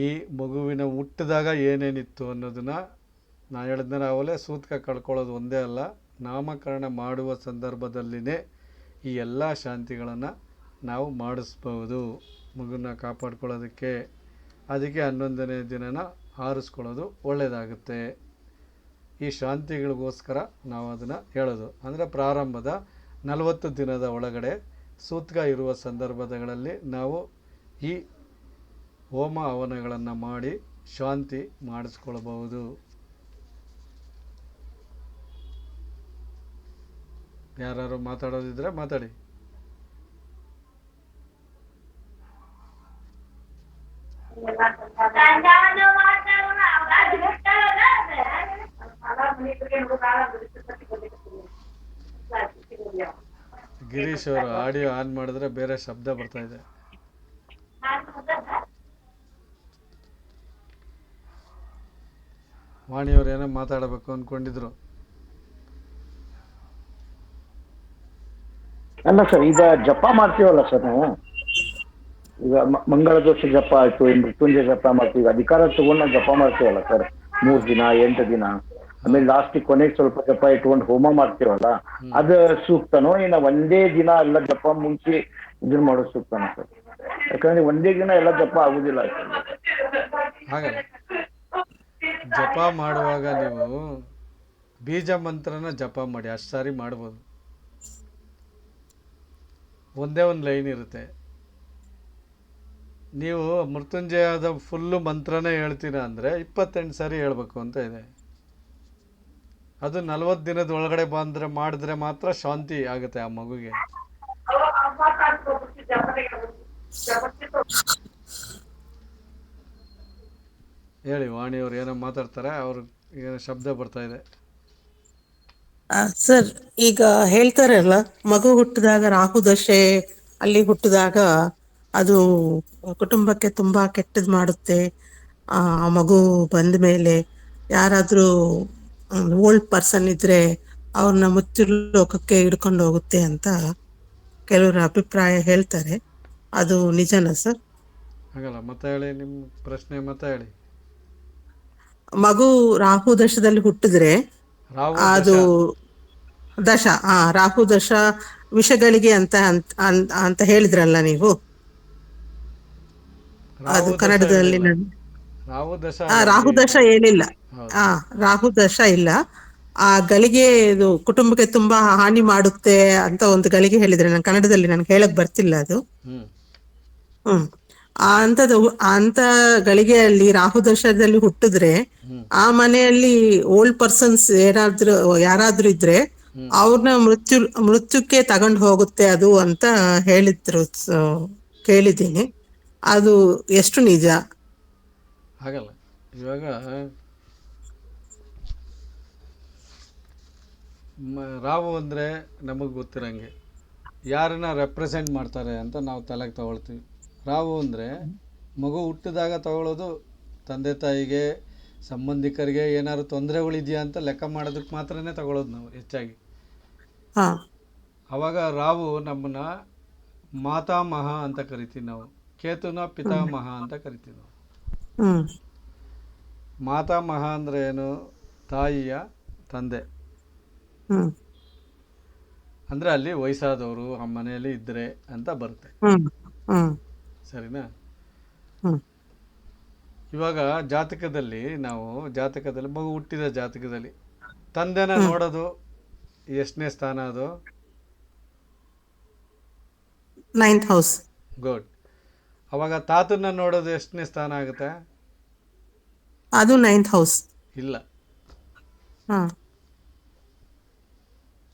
ಈ ಮಗುವಿನ ಹುಟ್ಟಿದಾಗ ಏನೇನಿತ್ತು ಅನ್ನೋದನ್ನು ನಾನು ಹೇಳಿದ್ಮೇಲೆ ಅವಲೇ ಸೂತಕ ಕಳ್ಕೊಳ್ಳೋದು ಒಂದೇ ಅಲ್ಲ, ನಾಮಕರಣ ಮಾಡುವ ಸಂದರ್ಭದಲ್ಲಿನೇ ಈ ಎಲ್ಲ ಶಾಂತಿಗಳನ್ನು ನಾವು ಮಾಡಿಸ್ಬೋದು ಮಗುನ ಕಾಪಾಡ್ಕೊಳ್ಳೋದಕ್ಕೆ. ಅದಕ್ಕೆ 11ನೇ ದಿನನ ಆರಿಸ್ಕೊಳ್ಳೋದು ಒಳ್ಳೆಯದಾಗುತ್ತೆ. ಈ ಶಾಂತಿಗಳಿಗೋಸ್ಕರ ನಾವು ಅದನ್ನು ಹೇಳೋದು. ಅಂದರೆ ಪ್ರಾರಂಭದ 40 ದಿನದ ಒಳಗಡೆ ಸೂತಕ ಇರುವ ಸಂದರ್ಭಗಳಲ್ಲಿ ನಾವು ಈ ಹೋಮ ಹವನಗಳನ್ನು ಮಾಡಿ ಶಾಂತಿ ಮಾಡಿಸ್ಕೊಳ್ಬಹುದು. ಯಾರು ಮಾತಾಡೋದಿದ್ರೆ ಮಾತಾಡಿ. ಗಿರೀಶ್ ಅವರು ಆಡಿಯೋ ಆನ್ ಮಾಡಿದ್ರೆ ಬೇರೆ ಶಬ್ದ ಬರ್ತಾ ಇದೆ. ವಾಣಿಯವ್ರು ಏನೋ ಮಾತಾಡಬೇಕು ಅಂದ್ಕೊಂಡಿದ್ರು. ಅಲ್ಲ ಸರ್, ಈಗ ಜಪ ಮಾಡ್ತೀವಲ್ಲ ಸರ್ ನಾವು, ಈಗ ಮಂಗಳ ದೋಷ ಜಪ ಆಯ್ತು, ಮೃತ್ಯುಂಜಯ ಜಪ ಮಾಡ್ತೀವಿ, ಅಧಿಕಾರ ತಗೊಂಡು ನಾವು ಜಪ ಮಾಡ್ತೀವಲ್ಲ ಸರ್, 3 ದಿನ 8 ದಿನ, ಆಮೇಲೆ ಲಾಸ್ಟ್ ಕೊನೆಗೆ ಸ್ವಲ್ಪ ಜಪ ಇಟ್ಕೊಂಡು ಹೋಮ ಮಾಡ್ತೀವಲ್ಲ, ಅದು ಸೂಕ್ತನೋ ಇನ್ನ ಒಂದೇ ದಿನ ಎಲ್ಲ ಜಪ ಮುಗಿಸಿ ಇದನ್ನ ಮಾಡೋದು ಸೂಕ್ತನೋ ಸರ್? ಯಾಕಂದ್ರೆ ಒಂದೇ ದಿನ ಎಲ್ಲ ಜಪ ಆಗುದಿಲ್ಲ ಸರ್. ಆಗಲ್ಲ. ಜಪ ಮಾಡುವಾಗ ನೀವು ಬೀಜ ಮಂತ್ರನ ಜಪ ಮಾಡಿ, ಅಷ್ಟು ಸಾರಿ ಮಾಡ್ಬೋದು. ಒಂದೇ ಒಂದು ಲೈನ್ ಇರುತ್ತೆ. ನೀವು ಮೃತ್ಯುಂಜಯದ ಫುಲ್ಲು ಮಂತ್ರನೇ ಹೇಳ್ತೀರಾ ಅಂದರೆ 28 ಸಾರಿ ಹೇಳ್ಬೇಕು ಅಂತ ಇದೆ. ಅದು 40 ದಿನದ ಒಳಗಡೆ ಬಂದರೆ ಮಾಡಿದ್ರೆ ಮಾತ್ರ ಶಾಂತಿ ಆಗುತ್ತೆ ಆ ಮಗುಗೆ. ಹೇಳಿ ವಾಣಿಯವ್ರು ಏನೋ ಮಾತಾಡ್ತಾರೆ, ಅವ್ರು ಏನೋ ಶಬ್ದ ಬರ್ತಾ ಇದೆ. ಸರ್, ಈಗ ಹೇಳ್ತಾರಲ್ಲ, ಮಗು ಹುಟ್ಟಿದಾಗ ರಾಹು ದಶೆ ಅಲ್ಲಿ ಹುಟ್ಟಿದಾಗ ಅದು ಕುಟುಂಬಕ್ಕೆ ತುಂಬಾ ಕೆಟ್ಟದ್ ಮಾಡುತ್ತೆ. ಆ ಮಗು ಬಂದ ಮೇಲೆ ಯಾರಾದ್ರೂ ಓಲ್ಡ್ ಪರ್ಸನ್ ಇದ್ರೆ ಅವ್ರನ್ನ ಮೃತ್ಯು ಲೋಕಕ್ಕೆ ಹಿಡ್ಕೊಂಡು ಹೋಗುತ್ತೆ ಅಂತ ಕೆಲವರ ಅಭಿಪ್ರಾಯ ಹೇಳ್ತಾರೆ. ಅದು ನಿಜನಾ ಸರ್? ಆಗಲ್ಲ. ಮತ್ತೆ ಹೇಳಿ ನಿಮ್ಮ ಪ್ರಶ್ನೆ, ಮತ್ತೆ ಹೇಳಿ. ಮಗು ರಾಹು ದಶದಲ್ಲಿ ಹುಟ್ಟಿದ್ರೆ ರಾಹು ಅದು ದಶ. ರಾಹು ದಶ ವಿಷಗಳಿಗೆ ಅಂತ ಹೇಳಿದ್ರಲ್ಲ ನೀವು. ಅದು ರಾಹು ದಶ ಕನ್ನಡದಲ್ಲಿ ಹೇಳಿಲ್ಲ. ರಾಹು ದಶ ರಾಹು ದಶ ಹೇಳಿಲ್ಲ. ಹೌದು. ರಾಹು ದಶ ಇಲ್ಲ. ಆ ಗಳಿಗೆ ಇದು ಕುಟುಂಬಕ್ಕೆ ತುಂಬಾ ಹಾನಿ ಮಾಡುತ್ತೆ ಅಂತ ಒಂದು ಗಳಿಗೆ ಹೇಳಿದ್ರೆ, ನಾನು ಕನ್ನಡದಲ್ಲಿ ನನ್ಗೆ ಹೇಳಕ್ ಬರ್ತಿಲ್ಲ ಅದು. ಹ್ಮ್ ಹ್ಮ್ ಅಂತ ಗಳಿಗೆಯಲ್ಲಿ ರಾಹು ದಶದಲ್ಲಿ ಹುಟ್ಟಿದ್ರೆ ಆ ಮನೆಯಲ್ಲಿ ಓಲ್ಡ್ ಪರ್ಸನ್ಸ್ ಯಾರಾದ್ರೂ ಇದ್ರೆ ಅವ್ರನ್ನ ಮೃತ್ಯುಕ್ಕೆ ತಗೊಂಡು ಹೋಗುತ್ತೆ ಅದು ಅಂತ ಹೇಳಿದ್ರು. ಕೇಳಿದ್ದೀನಿ. ಅದು ಎಷ್ಟು ನಿಜ? ಆಗಲ್ಲ. ಇವಾಗ ರಾವು ಅಂದರೆ ನಮಗೆ ಗೊತ್ತಿರಂಗೆ ಯಾರನ್ನ ರೆಪ್ರೆಸೆಂಟ್ ಮಾಡ್ತಾರೆ ಅಂತ ನಾವು ತಲೆಗೆ ತಗೊಳ್ತೀವಿ. ರಾವು ಅಂದರೆ ಮಗು ಹುಟ್ಟಿದಾಗ ತಗೊಳ್ಳೋದು ತಂದೆ ತಾಯಿಗೆ, ಸಂಬಂಧಿಕರಿಗೆ ಏನಾದ್ರು ತೊಂದರೆಗಳಿದೆಯಾ ಅಂತ ಲೆಕ್ಕ ಮಾಡೋದಕ್ಕೆ ಮಾತ್ರನೇ ತಗೊಳ್ಳೋದು ನಾವು ಹೆಚ್ಚಾಗಿ. ಆವಾಗ ರಾವು ನಮ್ಮನ್ನ ಮಾತಾಮಹ ಅಂತ ಕರಿತೀವಿ ನಾವು, ಕೇತುನ ಪಿತಾಮಹ ಅಂತ ಕರಿತೀವಿ ನಾವು. ಮಾತಾಮಹ ಅಂದರೆ ಏನು? ತಾಯಿಯ ತಂದೆ. ಅಂದರೆ ಅಲ್ಲಿ ವಯಸ್ಸಾದವರು ಆ ಮನೆಯಲ್ಲಿ ಇದ್ದರೆ ಅಂತ ಬರುತ್ತೆ. ಸರಿನಾ? ಇವಾಗ ಜಾತಕದಲ್ಲಿ ಮಗು ಹುಟ್ಟಿದ ಜಾತಕದಲ್ಲಿ ತಂದೆನ ನೋಡೋದು ಎಷ್ಟನೇ ಸ್ಥಾನ? ಅದು 9th ಹೌಸ್. ಗುಡ್. ಅವಾಗ ತಾತನ್ನ ನೋಡೋದು ಎಷ್ಟನೇ ಸ್ಥಾನ ಆಗುತ್ತೆ? ಅದು 9th ಹೌಸ್. ಇಲ್ಲ,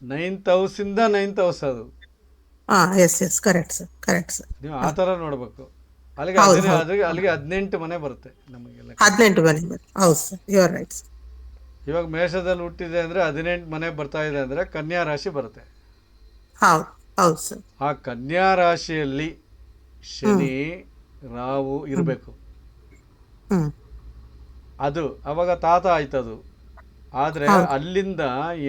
9th ಹೌಸಿಂದ 9th ಹೌಸ್ ಅದು. Yes correct sir. ನೀವು ಆ ಥರ ನೋಡಬೇಕು. ಅಲ್ಲಿಗೆ 18 ಮನೆ ಬರುತ್ತೆ ನಮಗೆಲ್ಲ. 18 ಮನೆ. ಹೌದು ಸರ್, ಯು ಆರ್ ರೈಟ್. ಇವಾಗ ಮೇಷದಲ್ಲಿ ಹುಟ್ಟಿದೆ ಅಂದರೆ 18 ಮನೆ ಬರ್ತಾ ಇದೆ ಅಂದರೆ ಕನ್ಯಾ ರಾಶಿ ಬರುತ್ತೆ. ಹೌದು ಸರ್. ಆ ಕನ್ಯಾ ರಾಶಿಯಲ್ಲಿ ಶನಿ ರಾವು ಇರಬೇಕು. ಅದು ಅವಾಗ ತಾತ ಆಯ್ತದು. ಆದರೆ ಅಲ್ಲಿಂದ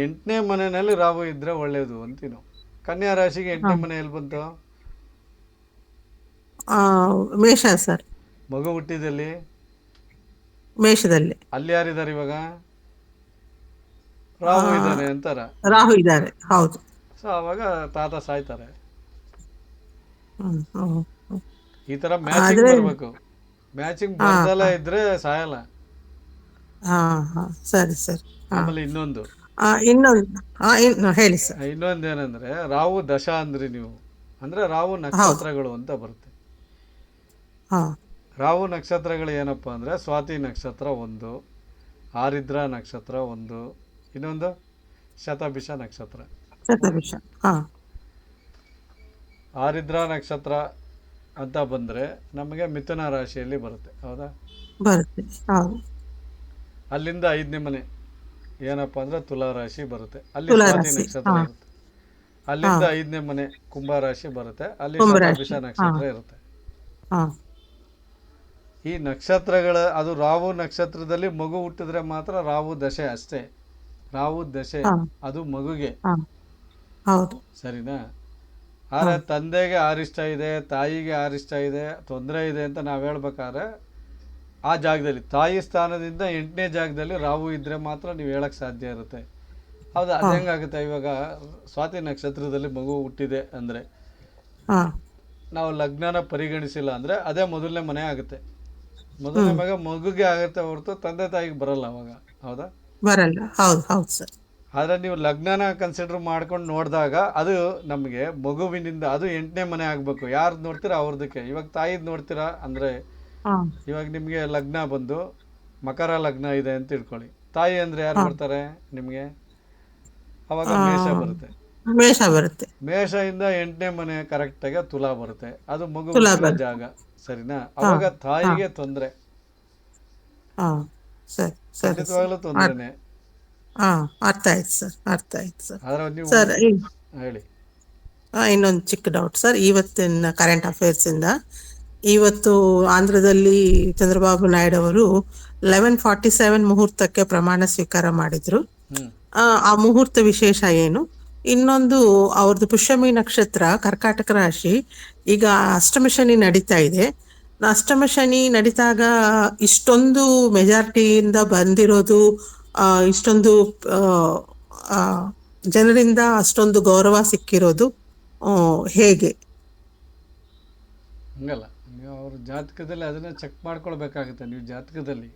8ನೇ ಮನೆಯಲ್ಲಿ ರಾವು ಇದ್ರೆ ಒಳ್ಳೇದು ಅಂತೀವಿ ನಾವು. ಕನ್ಯಾ ರಾಶಿಗೆ 8ನೇ ಮನೆ ಎಲ್ಲಿ ಬಂತು? ಮೇಷ ಸರ್. ಮಗು ಹುಟ್ಟಿದಲ್ಲಿ ಮೇಷದಲ್ಲಿ. ಅಲ್ಲಿ ಯಾರಿದ್ದಾರೆ ಇವಾಗ? ರಾಹು ಇದ್ದಾನೆ ಅಂತಾರ. ರಾಹು ಇದ್ದಾರೆ. ಹೌದು. ಸೊ ಅವಾಗ ತಾತ ಸಾಯ್ತಾರೆ. ಈ ತರ ಮ್ಯಾಚಿಂಗ್ ಬರಬೇಕು. ಮ್ಯಾಚಿಂಗ್ ಬರ್ದಲ್ಲ ಇದ್ರೆ ಸಾಯಲ್ಲ. ಸರಿ ಸರ್. ಆಮೇಲೆ ಇನ್ನೊಂದು ಹೇಳಿ ಸರ್. ಇನ್ನೊಂದೇನಂದ್ರೆ ರಾಹು ದಶ ಅಂದ್ರಿ ನೀವು, ಅಂದ್ರೆ ರಾಹು ನಕ್ಷತ್ರಗಳು ಅಂತ ಬರುತ್ತೆ. ರಾಹು ನಕ್ಷತ್ರಗಳು ಏನಪ್ಪ ಅಂದರೆ ಸ್ವಾತಿ ನಕ್ಷತ್ರ 1, ಆರಿದ್ರ ನಕ್ಷತ್ರ 1, ಇನ್ನೊಂದು ಶತಭಿಷ ನಕ್ಷತ್ರ. ಆರಿದ್ರ ನಕ್ಷತ್ರ ಅಂತ ಬಂದರೆ ನಮಗೆ ಮಿಥುನ ರಾಶಿಯಲ್ಲಿ ಬರುತ್ತೆ. ಹೌದಾ? ಬರುತ್ತೆ. ಅಲ್ಲಿಂದ 5ನೇ ಮನೆ ಏನಪ್ಪ ಅಂದರೆ ತುಲಾ ರಾಶಿ ಬರುತ್ತೆ. ಅಲ್ಲಿ ಸ್ವಾತಿ ನಕ್ಷತ್ರ ಇರುತ್ತೆ. ಅಲ್ಲಿಂದ 5ನೇ ಮನೆ ಕುಂಭ ರಾಶಿ ಬರುತ್ತೆ. ಅಲ್ಲಿ ಶತಭಿಷ ನಕ್ಷತ್ರ ಇರುತ್ತೆ. ಈ ನಕ್ಷತ್ರಗಳ ಅದು ರಾಹು ನಕ್ಷತ್ರದಲ್ಲಿ ಮಗು ಹುಟ್ಟಿದ್ರೆ ಮಾತ್ರ ರಾಹು ದಶೆ ಅಷ್ಟೇ. ರಾಹು ದಶೆ ಅದು ಮಗುಗೆ. ಸರಿನಾ? ಆದರೆ ತಂದೆಗೆ ಆರಿಷ್ಟ ಇದೆ, ತಾಯಿಗೆ ಆರಿಷ್ಟ ಇದೆ, ತೊಂದರೆ ಇದೆ ಅಂತ ನಾವು ಹೇಳ್ಬೇಕಾದ್ರೆ ಆ ಜಾಗದಲ್ಲಿ ತಾಯಿ ಸ್ಥಾನದಿಂದ 8ನೇ ಜಾಗದಲ್ಲಿ ರಾಹು ಇದ್ದರೆ ಮಾತ್ರ ನೀವು ಹೇಳಕ್ಕೆ ಸಾಧ್ಯ ಇರುತ್ತೆ. ಹೌದಾ? ಅದು ಹೆಂಗಾಗುತ್ತೆ? ಇವಾಗ ಸ್ವಾತಿ ನಕ್ಷತ್ರದಲ್ಲಿ ಮಗು ಹುಟ್ಟಿದೆ ಅಂದರೆ ಹಾ ನಾವು ಲಗ್ನನ ಪರಿಗಣಿಸಿಲ್ಲ ಅಂದರೆ ಅದೇ ಮೊದಲನೇ ಮನೆ ಆಗುತ್ತೆ. ಮೊದಲನೇ ಮಗುಗೆ ಆಗುತ್ತೆ ಹೊರತು ತಂದೆ ತಾಯಿಗೆ ಬರಲ್ಲ ಅವಾಗ. ಹೌದಾ? ಬರಲ್ಲ. ಹೌದು ಹೌದು ಸರ್. ಆದರೆ ನೀವು ಲಗ್ನನ ಕನ್ಸಿಡರ್ ಮಾಡ್ಕೊಂಡು ನೋಡಿದಾಗ ಅದು ನಮಗೆ ಮಗುವಿನಿಂದ ಅದು 8ನೇ ಮನೆ ಆಗಬೇಕು. ಯಾರ್ದು ನೋಡ್ತೀರಾ ಅವ್ರದಕ್ಕೆ. ಇವಾಗ ತಾಯಿದು ನೋಡ್ತೀರಾ ಅಂದರೆ ಹಾ ಇವಾಗ ನಿಮಗೆ ಲಗ್ನ ಬಂದು ಮಕರ ಲಗ್ನ ಇದೆ ಅಂತ ಇಟ್ಕೊಳ್ಳಿ. ತಾಯಿ ಅಂದರೆ ಯಾರು ಬರ್ತಾರೆ ನಿಮಗೆ? ಅವಾಗ ಮೇಷ ಬರುತ್ತೆ. ಮೇಷ ಬರುತ್ತೆ. ಮೇಷದಿಂದ 8ನೇ ಮನೆ ಕರೆಕ್ಟಾಗಿ ತುಲಾ ಬರುತ್ತೆ. ಅದು ಮಗು ತುಲಾ ಹುಟ್ಟಿರೋ ಬರುತ್ತೆ. ಜಾಗ. ಸರಿನಾ? ಅವಾಗ ತಾಯಿಗೆ ತೊಂದರೆ, ಹಾ ಸರಿ ಸರಿ ಖಂಡಿತವಾಗ್ಲೂ ತೊಂದರೆನೆ. ಹಾ ಅರ್ಥ ಆಯ್ತು ಸರ್, ಅರ್ಥ ಆಯ್ತು ಸರ್. ಆದರೆ ನೀವು ಸರ್ ಹೇಳಿ. ಇನ್ನೊಂದು ಚಿಕ್ಕ ಡೌಟ್ ಸರ್. ಇವತ್ತಿನ ಕರೆಂಟ್ ಅಫೇರ್ಸಿಂದ ಇವತ್ತು ಆಂಧ್ರದಲ್ಲಿ ಚಂದ್ರಬಾಬು ನಾಯ್ಡು ಅವರು 11:47 ಮುಹೂರ್ತಕ್ಕೆ ಪ್ರಮಾಣ ಸ್ವೀಕಾರ ಮಾಡಿದ್ರು. ಆ ಮುಹೂರ್ತ ವಿಶೇಷ ಏನು? ಇನ್ನೊಂದು, ಅವ್ರದ್ದು ಪುಷ್ಯಮಿ ನಕ್ಷತ್ರ ಕರ್ಕಾಟಕ ರಾಶಿ. ಈಗ ಅಷ್ಟಮ ಶನಿ ನಡೀತಾ ಇದೆ. ಅಷ್ಟಮ ಶನಿ ನಡೀತಾಗ ಇಷ್ಟೊಂದು ಮೆಜಾರಿಟಿಯಿಂದ ಬಂದಿರೋದು, ಇಷ್ಟೊಂದು ಆ, ಜನರಿಂದ ಅಷ್ಟೊಂದು ಗೌರವ ಸಿಕ್ಕಿರೋದು ಹೇಗೆ? ಹಂಗಲ್ಲ, ನೀವು ಅವ್ರ ಜಾತಕದಲ್ಲಿ ಅದನ್ನ ಚೆಕ್ ಮಾಡ್ಕೊಳ್ಬೇಕಾಗುತ್ತೆ. ನೀವು ಜಾತಕದಲ್ಲಿ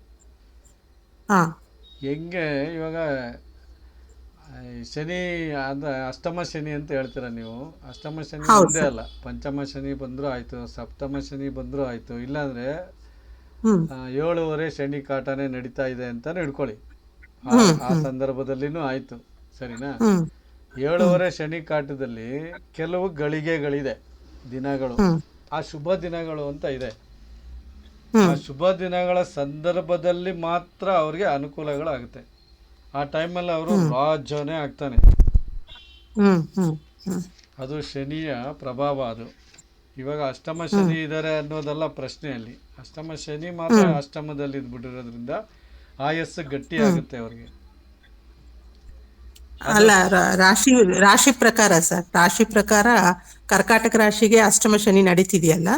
ಹಾ ಹೆಂಗೆ ಇವಾಗ ಶನಿ ಅಂದರೆ ಅಷ್ಟಮ ಶನಿ ಅಂತ ಹೇಳ್ತೀರ ನೀವು. ಅಷ್ಟಮ ಶನಿ ಹೌದು ಒಂದೇ ಸರ್. ಅಲ್ಲ, ಪಂಚಮ ಶನಿ ಬಂದರೂ ಆಯಿತು, ಸಪ್ತಮ ಶನಿ ಬಂದರೂ ಆಯಿತು. ಇಲ್ಲಾಂದರೆ ಹ್ಮ್ 7 ಶನಿ ಕಾಟನೇ ನಡೀತಾ ಇದೆ ಅಂತಲೇ ಹಿಡ್ಕೊಳ್ಳಿ. ಆ ಸಂದರ್ಭದಲ್ಲಿನೂ ಆಯಿತು. ಸರಿನಾ? ಹ್ಮ್ 7 ಶನಿ ಕಾಟದಲ್ಲಿ ಕೆಲವು ಗಳಿಗೆಗಳಿದೆ, ದಿನಗಳು. ಹ್ಮ್ ಆ ಶುಭ ದಿನಗಳು ಅಂತ ಇದೆ. ಆ ಹ್ಮ್ ಶುಭ ದಿನಗಳ ಸಂದರ್ಭದಲ್ಲಿ ಮಾತ್ರ ಅವ್ರಿಗೆ ಅನುಕೂಲಗಳಾಗುತ್ತೆ. ಆ ಟೈಮಲ್ಲಿ ಅವರು ರಾಜನೇ ಆಗ್ತಾನೆ. ಹ್ಮ್ ಹ್ಮ್ ಹ್ಮ್ ಅದು ಶನಿಯ ಪ್ರಭಾವ. ಅದು ಇವಾಗ ಅಷ್ಟಮ ಶನಿ ಇದ್ದಾರೆ ಅನ್ನೋದಲ್ಲ ಪ್ರಶ್ನೆಯಲ್ಲಿ. ಅಷ್ಟಮ ಶನಿ ಮಾತ್ರ ಅಷ್ಟಮದಲ್ಲಿ ಇದ್ಬಿಟ್ಟಿರೋದ್ರಿಂದ ಆಯಸ್ಸು ಗಟ್ಟಿ ಆಗುತ್ತೆ ಅವ್ರಿಗೆ. ಅಲ್ಲ, ರಾಶಿ ಪ್ರಕಾರ ಸರ್, ರಾಶಿ ಪ್ರಕಾರ ಕರ್ಕಾಟಕ ರಾಶಿಗೆ ಅಷ್ಟಮ ಶನಿ ನಡೀತಿದೆಯಲ್ಲ,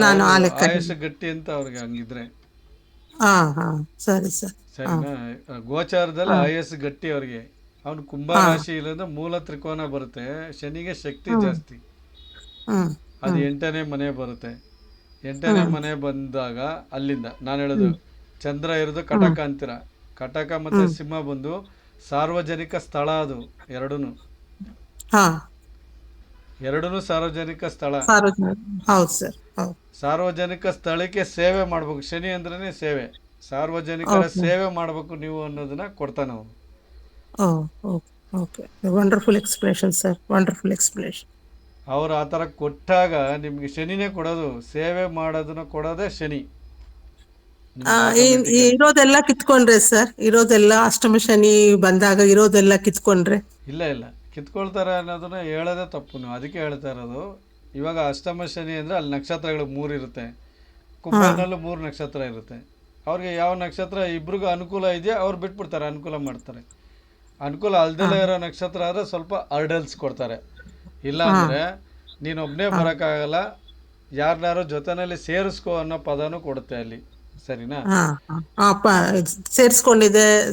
ನಾನು ಆ ಲೆಕ್ಕ. ಆಯಸ್ಸು ಗಟ್ಟಿ ಅಂತ ಅವ್ರಿಗೆ ಹಂಗಿದ್ರೆ. ಹಾ ಹಾ ಸರಿ ಸರ್. ಸರಿನಾ? ಗೋಚಾರದಲ್ಲಿ ಆಯಸ್ಸು ಗಟ್ಟಿ ಅವ್ರಿಗೆ. ಅವನು ಕುಂಭ ರಾಶಿ ಇಲ್ಲದ ಮೂಲ ತ್ರಿಕೋನ ಬರುತ್ತೆ. ಶನಿಗೆ ಶಕ್ತಿ ಜಾಸ್ತಿ. ಹ್ಮ್ ಅದು 8ನೇ ಮನೆ ಬರುತ್ತೆ. 8ನೇ ಮನೆ ಬಂದಾಗ ಅಲ್ಲಿಂದ ನಾನು ಹೇಳೋದು, ಚಂದ್ರ ಇರೋದು ಕಟಕ ಅಂತೀರ. ಕಟಕ ಮತ್ತು ಸಿಂಹ ಬಂದು ಸಾರ್ವಜನಿಕ ಸ್ಥಳ. ಅದು ಎರಡೂ ಹಾ ಸಾರ್ವಜನಿಕ ಸ್ಥಳ. ಹೌದು ಸರ್, ಹೌದು. ಸಾರ್ವಜನಿಕ ಸ್ಥಳಕ್ಕೆ ಸೇವೆ ಮಾಡ್ಬೇಕು. ಶನಿ ಅಂದ್ರೇ ಸೇವೆ. ಸಾರ್ವಜನಿಕರ ಸೇವೆ ಮಾಡಬೇಕು ನೀವು ಅನ್ನೋದನ್ನ ಕೊಡ್ತಾನೆ ಅವನು. Okay, wonderful explanation sir, wonderful explanation. ಅವ್ರು ಆ ಥರ ಕೊಟ್ಟಾಗ ನಿಮಗೆ ಶನಿನೇ ಕೊಡೋದು. ಸೇವೆ ಮಾಡೋದನ್ನ ಕೊಡೋದೇ ಶನಿ. ಇರೋದೆಲ್ಲ ಕಿತ್ಕೊಂಡ್ರೆ ಸರ್, ಇರೋದೆಲ್ಲ ಅಷ್ಟಮ ಶನಿ ಬಂದಾಗ ಇರೋದೆಲ್ಲ ಕಿತ್ಕೊಂಡ್ರೆ? ಇಲ್ಲ ಇಲ್ಲ, ಕಿತ್ಕೊಳ್ತಾರೆ ಅನ್ನೋದನ್ನ ಹೇಳೋದೇ ತಪ್ಪು. ನೀವು ಅದಕ್ಕೆ ಹೇಳ್ತಾ ಇರೋದು. ಇವಾಗ ಅಷ್ಟಮ ಶನಿ ಅಂದರೆ ಅಲ್ಲಿ ನಕ್ಷತ್ರಗಳು 3 ಇರುತ್ತೆ. ಕುಂಭನಲ್ಲೂ 3 ನಕ್ಷತ್ರ ಇರುತ್ತೆ. ಅವ್ರಿಗೆ ಯಾವ ನಕ್ಷತ್ರ ಇಬ್ರಿಗೂ ಅನುಕೂಲ ಇದೆಯಾ ಅವ್ರು ಬಿಟ್ಬಿಡ್ತಾರೆ, ಅನುಕೂಲ ಮಾಡ್ತಾರೆ. ಅನುಕೂಲ ಅಲ್ದಲೇ ಇರೋ ನಕ್ಷತ್ರ ಆದರೆ ಸ್ವಲ್ಪ ಅರ್ಡಲ್ಸ್ ಕೊಡ್ತಾರೆ. ಇಲ್ಲಾಂದರೆ ನೀನೊಬ್ಬನೇ ಬರೋಕ್ಕಾಗಲ್ಲ, ಯಾರನ್ನಾರು ಜೊತೆಯಲ್ಲಿ ಸೇರಿಸ್ಕೋ ಅನ್ನೋ ಪದನೂ ಕೊಡುತ್ತೆ ಅಲ್ಲಿ. ಸರಿನಾ?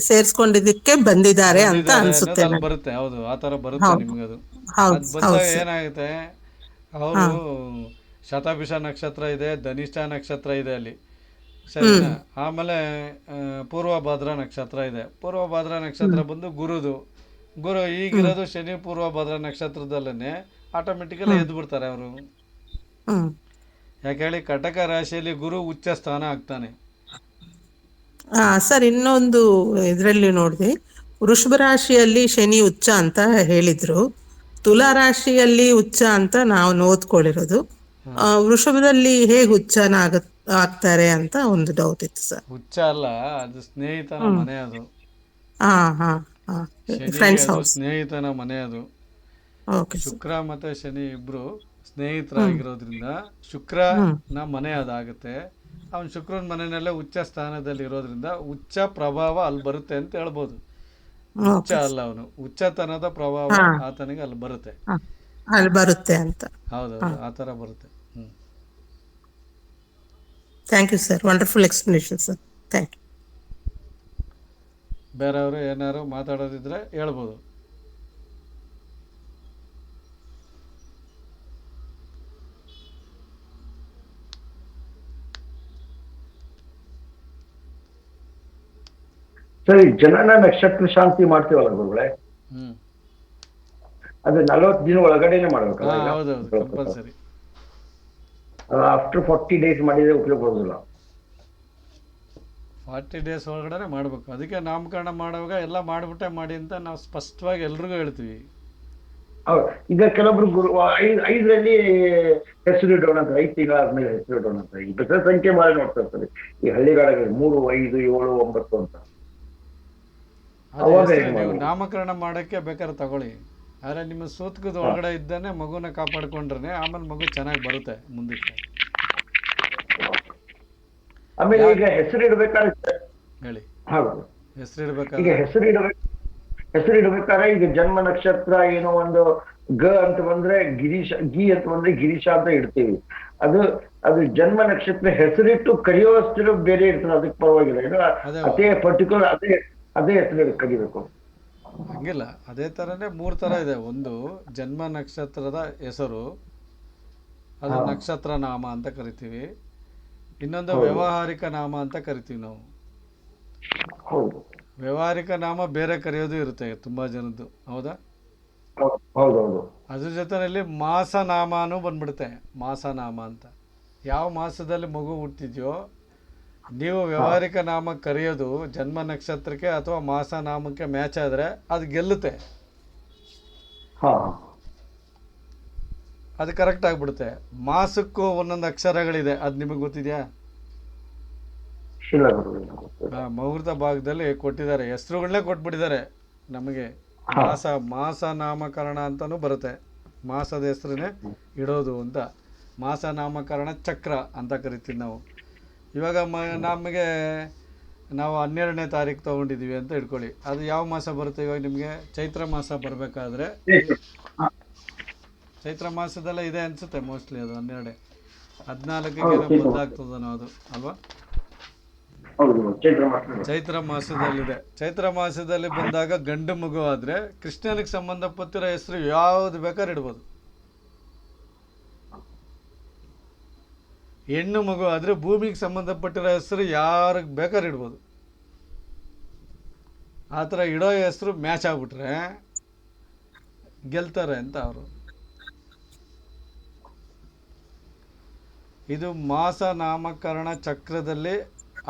ಸೇರ್ಸ್ಕೊಂಡಿದ್ದಕ್ಕೆ ಬಂದಿದ್ದಾರೆ ಅಂತ ಅನ್ಸುತ್ತೆ. ಅಲ್ಲಿ ಬರುತ್ತೆ. ಹೌದು, ಆ ಥರ ಬರುತ್ತೆ ನಿಮ್ಗದು. ಅದು ಬಂದಾಗ ಏನಾಗುತ್ತೆ, ಅವರು ಶತಭಿಷ ನಕ್ಷತ್ರ ಇದೆ, ಧನಿಷ್ಠ ನಕ್ಷತ್ರ ಇದೆ ಅಲ್ಲಿ. ಸರಿನಾ? ಆಮೇಲೆ ಪೂರ್ವಭದ್ರ ನಕ್ಷತ್ರ ಇದೆ. ಪೂರ್ವಭದ್ರ ನಕ್ಷತ್ರ ಬಂದು ಗುರು ಈಗಿರೋದು ಶನಿ ಪೂರ್ವಭದ್ರ ನಕ್ಷತ್ರದಲ್ಲೇ ಆಟೋಮೆಟಿಕಲಿ ಎದ್ದು ಬಿಡ್ತಾರೆ ಅವರು. ಯಾಕೆ ಹೇಳಿ? ಕಟಕ ರಾಶಿಯಲ್ಲಿ ಗುರು ಉಚ್ಚ ಸ್ಥಾನ ಆಗ್ತಾನೆ. ಸರ್, ಇನ್ನೊಂದು ಇದರಲ್ಲಿ ನೋಡಿದೆ, ವೃಷಭ ರಾಶಿಯಲ್ಲಿ ಶನಿ ಉಚ್ಚ ಅಂತ ಹೇಳಿದ್ರು, ತುಲಾ ರಾಶಿಯಲ್ಲಿ ಉಚ್ಚ ಅಂತ ನಾವು ಓದ್ಕೊಂಡಿರೋದು. ವೃಷಭದಲ್ಲಿ ಹೇಗೆ ಉಚ್ಚನ ಆಗ್ತಾರೆ ಅಂತ ಒಂದು ಡೌಟ್ ಇತ್ತು ಸರ್. ಉಚ್ಚ ಅಲ್ಲ, ಅದು ಸ್ನೇಹಿತನ ಮನೆ. ಅದು ಫ್ರೆಂಡ್ಸ್ ಹೌಸ್, ಸ್ನೇಹಿತನ ಮನೆ ಅದು. ಶುಕ್ರ ಮತ್ತೆ ಶನಿ ಇಬ್ರು ಸ್ನೇಹಿತರಾಗಿರೋದ್ರಿಂದ ಶುಕ್ರನ ಮನೆ ಅದಾಗುತ್ತೆ. ಅವನು ಶುಕ್ರನ ಮನೆಯಲ್ಲೇ ಉಚ್ಚ ಸ್ಥಾನದಲ್ಲಿ ಇರೋದ್ರಿಂದ ಉಚ್ಚ ಪ್ರಭಾವ ಅಲ್ಲಿ ಬರುತ್ತೆ ಅಂತ ಹೇಳ್ಬೋದು. ಉಚ್ಚ ಅಲ್ಲ, ಅವನು ಉಚ್ಚತನದ ಪ್ರಭಾವ ಆತನಿಗೆ ಅಲ್ಲಿ ಬರುತ್ತೆ. ಅಲ್ಲಿ ಬರುತ್ತೆ ಅಂತ. ಹೌದೌದು, ಆ ಥರ ಬರುತ್ತೆ. Thank you sir, wonderful explanation sir, thank you. ಬೇರೆಯವರು ಏನಾದ್ರು ಮಾತಾಡೋದಿದ್ರೆ ಹೇಳ್ಬೋದು. ಸರಿ, ಜನನ ನಕ್ಷತ್ರ ಶಾಂತಿ ಮಾಡ್ತೀವಲ್ಲ ಗುರುಗಳೇ, ಹ್ಞೂ ಅದು 40 ದಿನ ಒಳಗಡೆನೆ ಮಾಡ್ಬೇಕಲ್ಲ? ಹಾಂ ಹೌದೌದು, ಕಂಪಲ್ಸರಿ. ಆಫ್ಟರ್ 40 ಡೇಸ್ ಮಾಡಿದ್ರೆ ಉಪಯೋಗ ಬರೋದಿಲ್ಲ. 40 ಡೇಸ್ ಒಳಗಡೆ ಮಾಡಬೇಕು. ಅದಕ್ಕೆ ನಾಮಕರಣ ಮಾಡುವಾಗ ಎಲ್ಲ ಮಾಡಿಬಿಟ್ಟೆ ಮಾಡಿ ಅಂತ ನಾವು ಸ್ಪಷ್ಟವಾಗಿ ಎಲ್ರಿಗೂ ಹೇಳ್ತೀವಿ. ಹೌದು. ಈಗ ಕೆಲವೊಬ್ರು ಐದರಲ್ಲಿ ಹೆಸರು ಇಡೋಣ ಅಂತ, 5 ತಿಂಗಳಾದ್ಮೇಲೆ ಹೆಸರು ಇಡೋಣ ಅಂತ ಈ ಬೆಸ ಸಂಖ್ಯೆ ಮಾಡಿ ನೋಡ್ತಾ ಇರ್ತಾರೆ ಈ ಹಳ್ಳಿಗಾಡಗಳಲ್ಲಿ 3, 5, 7, 9 ಅಂತ. ಅದೇ ಅವಾಗ ಹೆಸ್ರು ಏನ್ ನೀವು ಮಾಡೋದು? ನಾಮಕರಣ ಮಾಡೋಕ್ಕೆ ಬೇಕಾದ್ರೆ ತಗೊಳ್ಳಿ, ಆದರೆ ನಿಮ್ಮ ಸೂತ್ಕದ ಒಳಗಡೆ ಇದ್ದಾನೆ ಮಗುನ ಕಾಪಾಡ್ಕೊಂಡ್ರೆ ಆಮೇಲೆ ಮಗು ಚೆನ್ನಾಗಿ ಬರುತ್ತೆ ಮುಂದಕ್ಕೆ. ಆಮೇಲೆ ಈಗ ಹೆಸರು ಇಡ್ಬೇಕಾದ್ರೆ ಹೇಳಿ, ಹೌದು, ಹೆಸರು ಈಗ ಇಡಬೇಕಾದ್ರೆ ಹೆಸರು ಇಡ್ಬೇಕಾದ್ರೆ ಈಗ ಜನ್ಮ ನಕ್ಷತ್ರ ಏನೋ ಒಂದು ಗ ಅಂತ ಬಂದ್ರೆ ಗಿರೀಶ, ಗಿ ಅಂತ ಬಂದ್ರೆ ಗಿರೀಶ ಅಂತ ಇಡ್ತೀವಿ. ಅದು ಅದು ಜನ್ಮ ನಕ್ಷತ್ರ ಹೆಸರಿಟ್ಟು ಕರೆಯುವಷ್ಟು ಬೇರೆ ಇರ್ತದೆ, ಅದಕ್ಕೆ ಪರವಾಗಿಲ್ಲ. ಇದು ಅದೇ ಅದೇ ಪರ್ಟಿಕ್ಯುಲರ್ ಅದೇ ಹೆಸರು ಕರಿಬೇಕು. ಹಂಗಿಲ್ಲ, ಅದೇ ಥರನೇ 3 ಥರ ಇದೆ. ಒಂದು ಜನ್ಮ ನಕ್ಷತ್ರದ ಹೆಸರು, ಅದು ಹಾ. ನಕ್ಷತ್ರ ನಾಮ ಅಂತ ಕರಿತೀವಿ. ಇನ್ನೊಂದು ಹೌದು. ವ್ಯಾವಹಾರಿಕ ನಾಮ ಅಂತ ಕರಿತೀವಿ ನಾವು. ಹೌದು ವ್ಯಾವಹಾರಿಕ ನಾಮ ಬೇರೆ ಕರೆಯೋದು ಇರುತ್ತೆ ತುಂಬ ಜನದ್ದು, ಹೌದಾ? ಹೌದೌದು. ಅದ್ರ ಜೊತೆಯಲ್ಲಿ ಮಾಸನಾಮನೂ ಬಂದ್ಬಿಡುತ್ತೆ. ಮಾಸನಾಮ ಅಂತ ಯಾವ ಮಾಸದಲ್ಲಿ ಮಗು ಹುಟ್ಟಿದ್ಯೋ ನೀವು ವ್ಯಾವಹಾರಿಕ ನಾಮ ಕರೆಯೋದು ಜನ್ಮ ನಕ್ಷತ್ರಕ್ಕೆ ಅಥವಾ ಮಾಸನಾಮಕ್ಕೆ ಮ್ಯಾಚ್ ಆದರೆ ಅದು ಗೆಲ್ಲುತ್ತೆ, ಹಾ, ಅದು ಕರೆಕ್ಟ್ ಆಗಿಬಿಡುತ್ತೆ. ಮಾಸಕ್ಕೂ ಒಂದೊಂದು ಅಕ್ಷರಗಳಿದೆ, ಅದು ನಿಮಗೆ ಗೊತ್ತಿದೆಯಾ? ಇಲ್ಲ ಗುರುಗಳೇ, ಗೊತ್ತಿಲ್ಲ. ಮುಹೂರ್ತ ಭಾಗದಲ್ಲಿ ಕೊಟ್ಟಿದ್ದಾರೆ, ಹೆಸರುಗಳನ್ನೇ ಕೊಟ್ಬಿಟ್ಟಿದ್ದಾರೆ ನಮಗೆ. ಹಾ. ಮಾಸ ನಾಮಕರಣ ಅಂತಲೂ ಬರುತ್ತೆ, ಮಾಸದ ಹೆಸರನ್ನೇ ಇಡೋದು ಅಂತ. ಮಾಸ ನಾಮಕರಣ ಚಕ್ರ ಅಂತ ಕರಿತೀವಿ ನಾವು. ಇವಾಗ ನಮಗೆ ನಾವು 12ನೇ ತಾರೀಕು ತೊಗೊಂಡಿದ್ದೀವಿ ಅಂತ ಇಟ್ಕೊಳ್ಳಿ, ಅದು ಯಾವ ಮಾಸ ಬರುತ್ತೆ? ಇವಾಗ ನಿಮಗೆ ಚೈತ್ರ ಮಾಸ ಬರಬೇಕಾದ್ರೆ, ಚೈತ್ರ ಮಾಸದಲ್ಲೇ ಇದೆ ಅನಿಸುತ್ತೆ ಮೋಸ್ಟ್ಲಿ, ಅದು 12, 14ಗೆ ಬದಲಾಗ್ತದನೋ ಅದು, ಅಲ್ವಾ? ಹೌದು, ಚೈತ್ರ ಮಾಸ. ಚೈತ್ರ ಮಾಸದಲ್ಲಿದೆ. ಚೈತ್ರ ಮಾಸದಲ್ಲಿ ಬಂದಾಗ ಗಂಡು ಮಗು ಆದರೆ ಕೃಷ್ಣನಿಗೆ ಸಂಬಂಧಪಟ್ಟಿರೋ ಹೆಸರು ಯಾವುದು ಬೇಕಾದ್ರೆ ಇಡ್ಬೋದು. ಹೆಣ್ಣು ಮಗು ಆದರೆ ಭೂಮಿಗೆ ಸಂಬಂಧಪಟ್ಟಿರೋ ಹೆಸರು ಯಾರಿಗೆ ಬೇಕಾದ್ರೆ ಇಡ್ಬೋದು. ಆ ಥರ ಇಡೋ ಹೆಸರು ಮ್ಯಾಚ್ ಆಗ್ಬಿಟ್ರೆ ಗೆಲ್ತಾರೆ ಅಂತ ಅವರು. ಇದು ಮಾಸ ನಾಮಕರಣ ಚಕ್ರದಲ್ಲಿ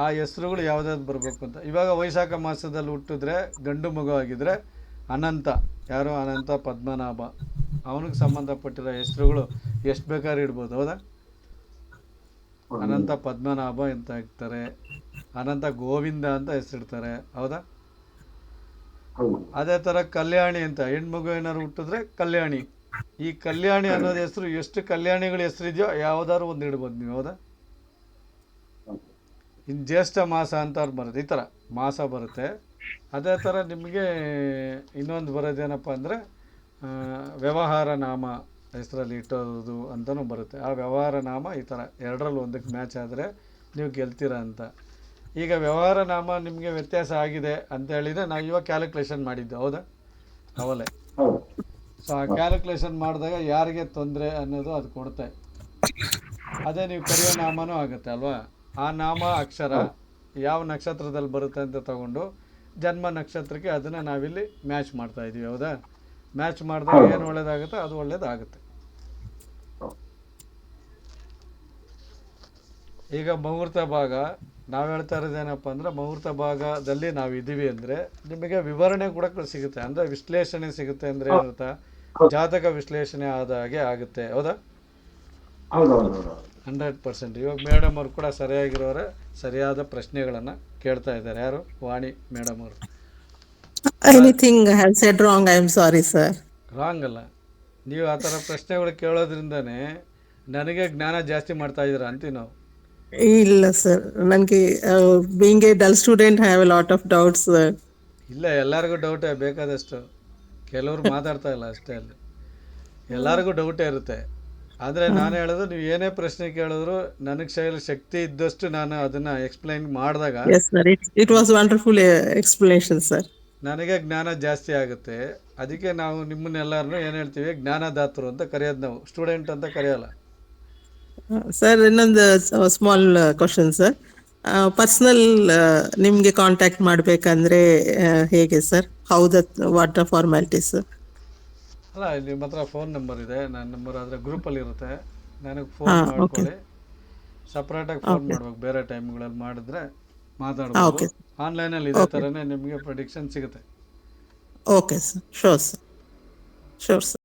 ಆ ಹೆಸರುಗಳು ಯಾವುದಾದ್ರು ಬರಬೇಕು ಅಂತ. ಇವಾಗ ವೈಶಾಖ ಮಾಸದಲ್ಲಿ ಹುಟ್ಟಿದ್ರೆ ಗಂಡು ಮಗು ಆಗಿದ್ರೆ ಅನಂತ, ಯಾರು ಅನಂತ ಪದ್ಮನಾಭ, ಅವನಿಗೆ ಸಂಬಂಧಪಟ್ಟಿರೋ ಹೆಸರುಗಳು ಎಷ್ಟು ಬೇಕಾದ್ರೆ ಇಡ್ಬೋದು, ಹೌದಾ? ಅನಂತ ಪದ್ಮನಾಭ ಅಂತ ಇರ್ತಾರೆ, ಅನಂತ ಗೋವಿಂದ ಅಂತ ಹೆಸರಿಡ್ತಾರೆ, ಹೌದಾ? ಅದೇ ಥರ ಕಲ್ಯಾಣಿ ಅಂತ ಹೆಣ್ಮಗು ಏನಾದ್ರು ಹುಟ್ಟಿದ್ರೆ ಕಲ್ಯಾಣಿ. ಈ ಕಲ್ಯಾಣಿ ಅನ್ನೋದು ಹೆಸರು ಎಷ್ಟು ಕಲ್ಯಾಣಿಗಳ ಹೆಸರಿದೆಯೋ ಯಾವ್ದಾದ್ರು ಒಂದು ಇಡ್ಬೋದು ನೀವು, ಹೌದಾ? ಇನ್ನು ಜ್ಯೇಷ್ಠ ಮಾಸ ಅಂತ ಬರುತ್ತೆ, ಈ ಥರ ಮಾಸ ಬರುತ್ತೆ. ಅದೇ ಥರ ನಿಮಗೆ ಇನ್ನೊಂದು ಬರೋದೇನಪ್ಪ ಅಂದರೆ ವ್ಯವಹಾರ ನಾಮ ಹೆಸರಲ್ಲಿ ಇಟ್ಟೋದು ಅಂತಲೂ ಬರುತ್ತೆ. ಆ ವ್ಯವಹಾರ ನಾಮ ಈ ಥರ ಎರಡರಲ್ಲಿ ಒಂದಕ್ಕೆ ಮ್ಯಾಚ್ ಆದರೆ ನೀವು ಗೆಲ್ತೀರ ಅಂತ. ಈಗ ವ್ಯವಹಾರ ನಾಮ ನಿಮಗೆ ವ್ಯತ್ಯಾಸ ಆಗಿದೆ ಅಂತ ಹೇಳಿದರೆ ನಾವು ಇವಾಗ ಕ್ಯಾಲ್ಕುಲೇಷನ್ ಮಾಡಿದ್ದು, ಹೌದಾ? ಅವಲೇ. ಸೊ ಆ ಕ್ಯಾಲ್ಕುಲೇಷನ್ ಮಾಡಿದಾಗ ಯಾರಿಗೆ ತೊಂದರೆ ಅನ್ನೋದು ಅದು ಕೊಡುತ್ತೆ. ಅದೇ ನೀವು ಕರೆಯೋ ನಾಮನೂ ಆಗುತ್ತೆ ಅಲ್ವಾ? ಆ ನಾಮ ಅಕ್ಷರ ಯಾವ ನಕ್ಷತ್ರದಲ್ಲಿ ಬರುತ್ತೆ ಅಂತ ತಗೊಂಡು ಜನ್ಮ ನಕ್ಷತ್ರಕ್ಕೆ ಅದನ್ನು ನಾವಿಲ್ಲಿ ಮ್ಯಾಚ್ ಮಾಡ್ತಾಯಿದ್ದೀವಿ, ಹೌದಾ? ಮ್ಯಾಚ್ ಮಾಡಿದಾಗ ಏನು ಒಳ್ಳೇದಾಗುತ್ತೆ ಅದು ಒಳ್ಳೇದಾಗುತ್ತೆ. ಈಗ ಮುಹೂರ್ತ ಭಾಗ ನಾವು ಹೇಳ್ತಾ ಇರೋದೇನಪ್ಪ ಅಂದರೆ, ಮುಹೂರ್ತ ಭಾಗದಲ್ಲಿ ನಾವು ಇದ್ದೀವಿ ಅಂದರೆ ನಿಮಗೆ ವಿವರಣೆ ಕೂಡ ಸಿಗುತ್ತೆ, ಅಂದರೆ ವಿಶ್ಲೇಷಣೆ ಸಿಗುತ್ತೆ. ಅಂದರೆ ಏನಿರುತ್ತಾ, ಜಾತಕ ವಿಶ್ಲೇಷಣೆ ಆದ ಹಾಗೆ ಆಗುತ್ತೆ, ಹೌದಾ? 100%. ಇವಾಗ ಮೇಡಮ್ ಅವರು ಕೂಡ ಸರಿಯಾಗಿರೋರೆ ಸರಿಯಾದ ಪ್ರಶ್ನೆಗಳನ್ನು ಕೇಳ್ತಾ ಇದ್ದಾರೆ. ಯಾರು? ವಾಣಿ ಮೇಡಮ್ ಅವರು. Anything I have said wrong, I am sorry sir. Wrong ಅಲ್ಲ, ನೀವು ಆ ಥರ ಪ್ರಶ್ನೆಗಳು ಕೇಳೋದ್ರಿಂದನೇ ನನಗೆ ಜ್ಞಾನ ಜಾಸ್ತಿ ಮಾಡ್ತಾ ಇದ್ದೀರಾ ಅಂತೀವಿ ನಾವು. ಇಲ್ಲ ಸರ್, ನನಗೆ being A dull student I have A lot of doubts. ಇಲ್ಲ, ಎಲ್ಲರಿಗೂ ಡೌಟೇ ಬೇಕಾದಷ್ಟು. ಕೆಲವರು ಮಾತಾಡ್ತಾ ಇಲ್ಲ ಅಷ್ಟೇ, ಅಲ್ಲಿ ಎಲ್ಲರಿಗೂ ಡೌಟೇ ಇರುತ್ತೆ. ಆದರೆ ನಾನು ಹೇಳೋದು, ನೀವು ಏನೇ ಪ್ರಶ್ನೆ ಕೇಳಿದ್ರು ನನಗೆ ಶಕ್ತಿ ಇದ್ದಷ್ಟು ನಾನು ಅದನ್ನು ಎಕ್ಸ್ಪ್ಲೈನ್ ಮಾಡಿದಾಗ yes sir, it was wonderful explanation sir. ನನಗೆ ಜ್ಞಾನ ಜಾಸ್ತಿ ಆಗುತ್ತೆ. ಅದಕ್ಕೆ ನಾವು ನಿಮ್ಮನ್ನೆಲ್ಲರನ್ನೂ ಏನು ಹೇಳ್ತೀವಿ, ಜ್ಞಾನದಾತರು ಅಂತ ಕರೆಯೋದು, ನಾವು ಸ್ಟೂಡೆಂಟ್ ಅಂತ ಕರೆಯೋಲ್ಲ. ಸರ್, ಇನ್ನೊಂದು ಸ್ಮಾಲ್ ಕ್ವಶನ್ ಸರ್. ಪರ್ಸ್ನಲ್ ನಿಮಗೆ ಕಾಂಟ್ಯಾಕ್ಟ್ ಮಾಡಬೇಕಂದ್ರೆ ಹೇಗೆ sir? How that what the formalities? ಅಲ್ಲ, ನಿಮ್ಮ ಹತ್ರ ಫೋನ್ ನಂಬರ್ ಇದೆ, ನನ್ನ ನಂಬರ್ ಆದರೆ ಗ್ರೂಪಲ್ಲಿ ಇರುತ್ತೆ. ನನಗೆ ಫೋನ್ ಹಾಂ, ಓಕೆ ಮಾಡ್ಕೊಳ್ಳಿ. ಸಪ್ರೇಟಾಗಿ ಫೋನ್ ಓಕೆ ಮಾಡ್ಬೇಕು, ಬೇರೆ ಟೈಮ್ಗಳಲ್ಲಿ ಮಾಡಿದ್ರೆ ಮಾತಾಡ್ಬೋದು. ಓಕೆ ಆನ್ಲೈನಲ್ಲಿ ಇದೇ ಓಕೆ ಥರನೇ ನಿಮಗೆ ಪ್ರೆಡಿಕ್ಷನ್ ಸಿಗುತ್ತೆ. Okay sir. Sure sir. Sure sir.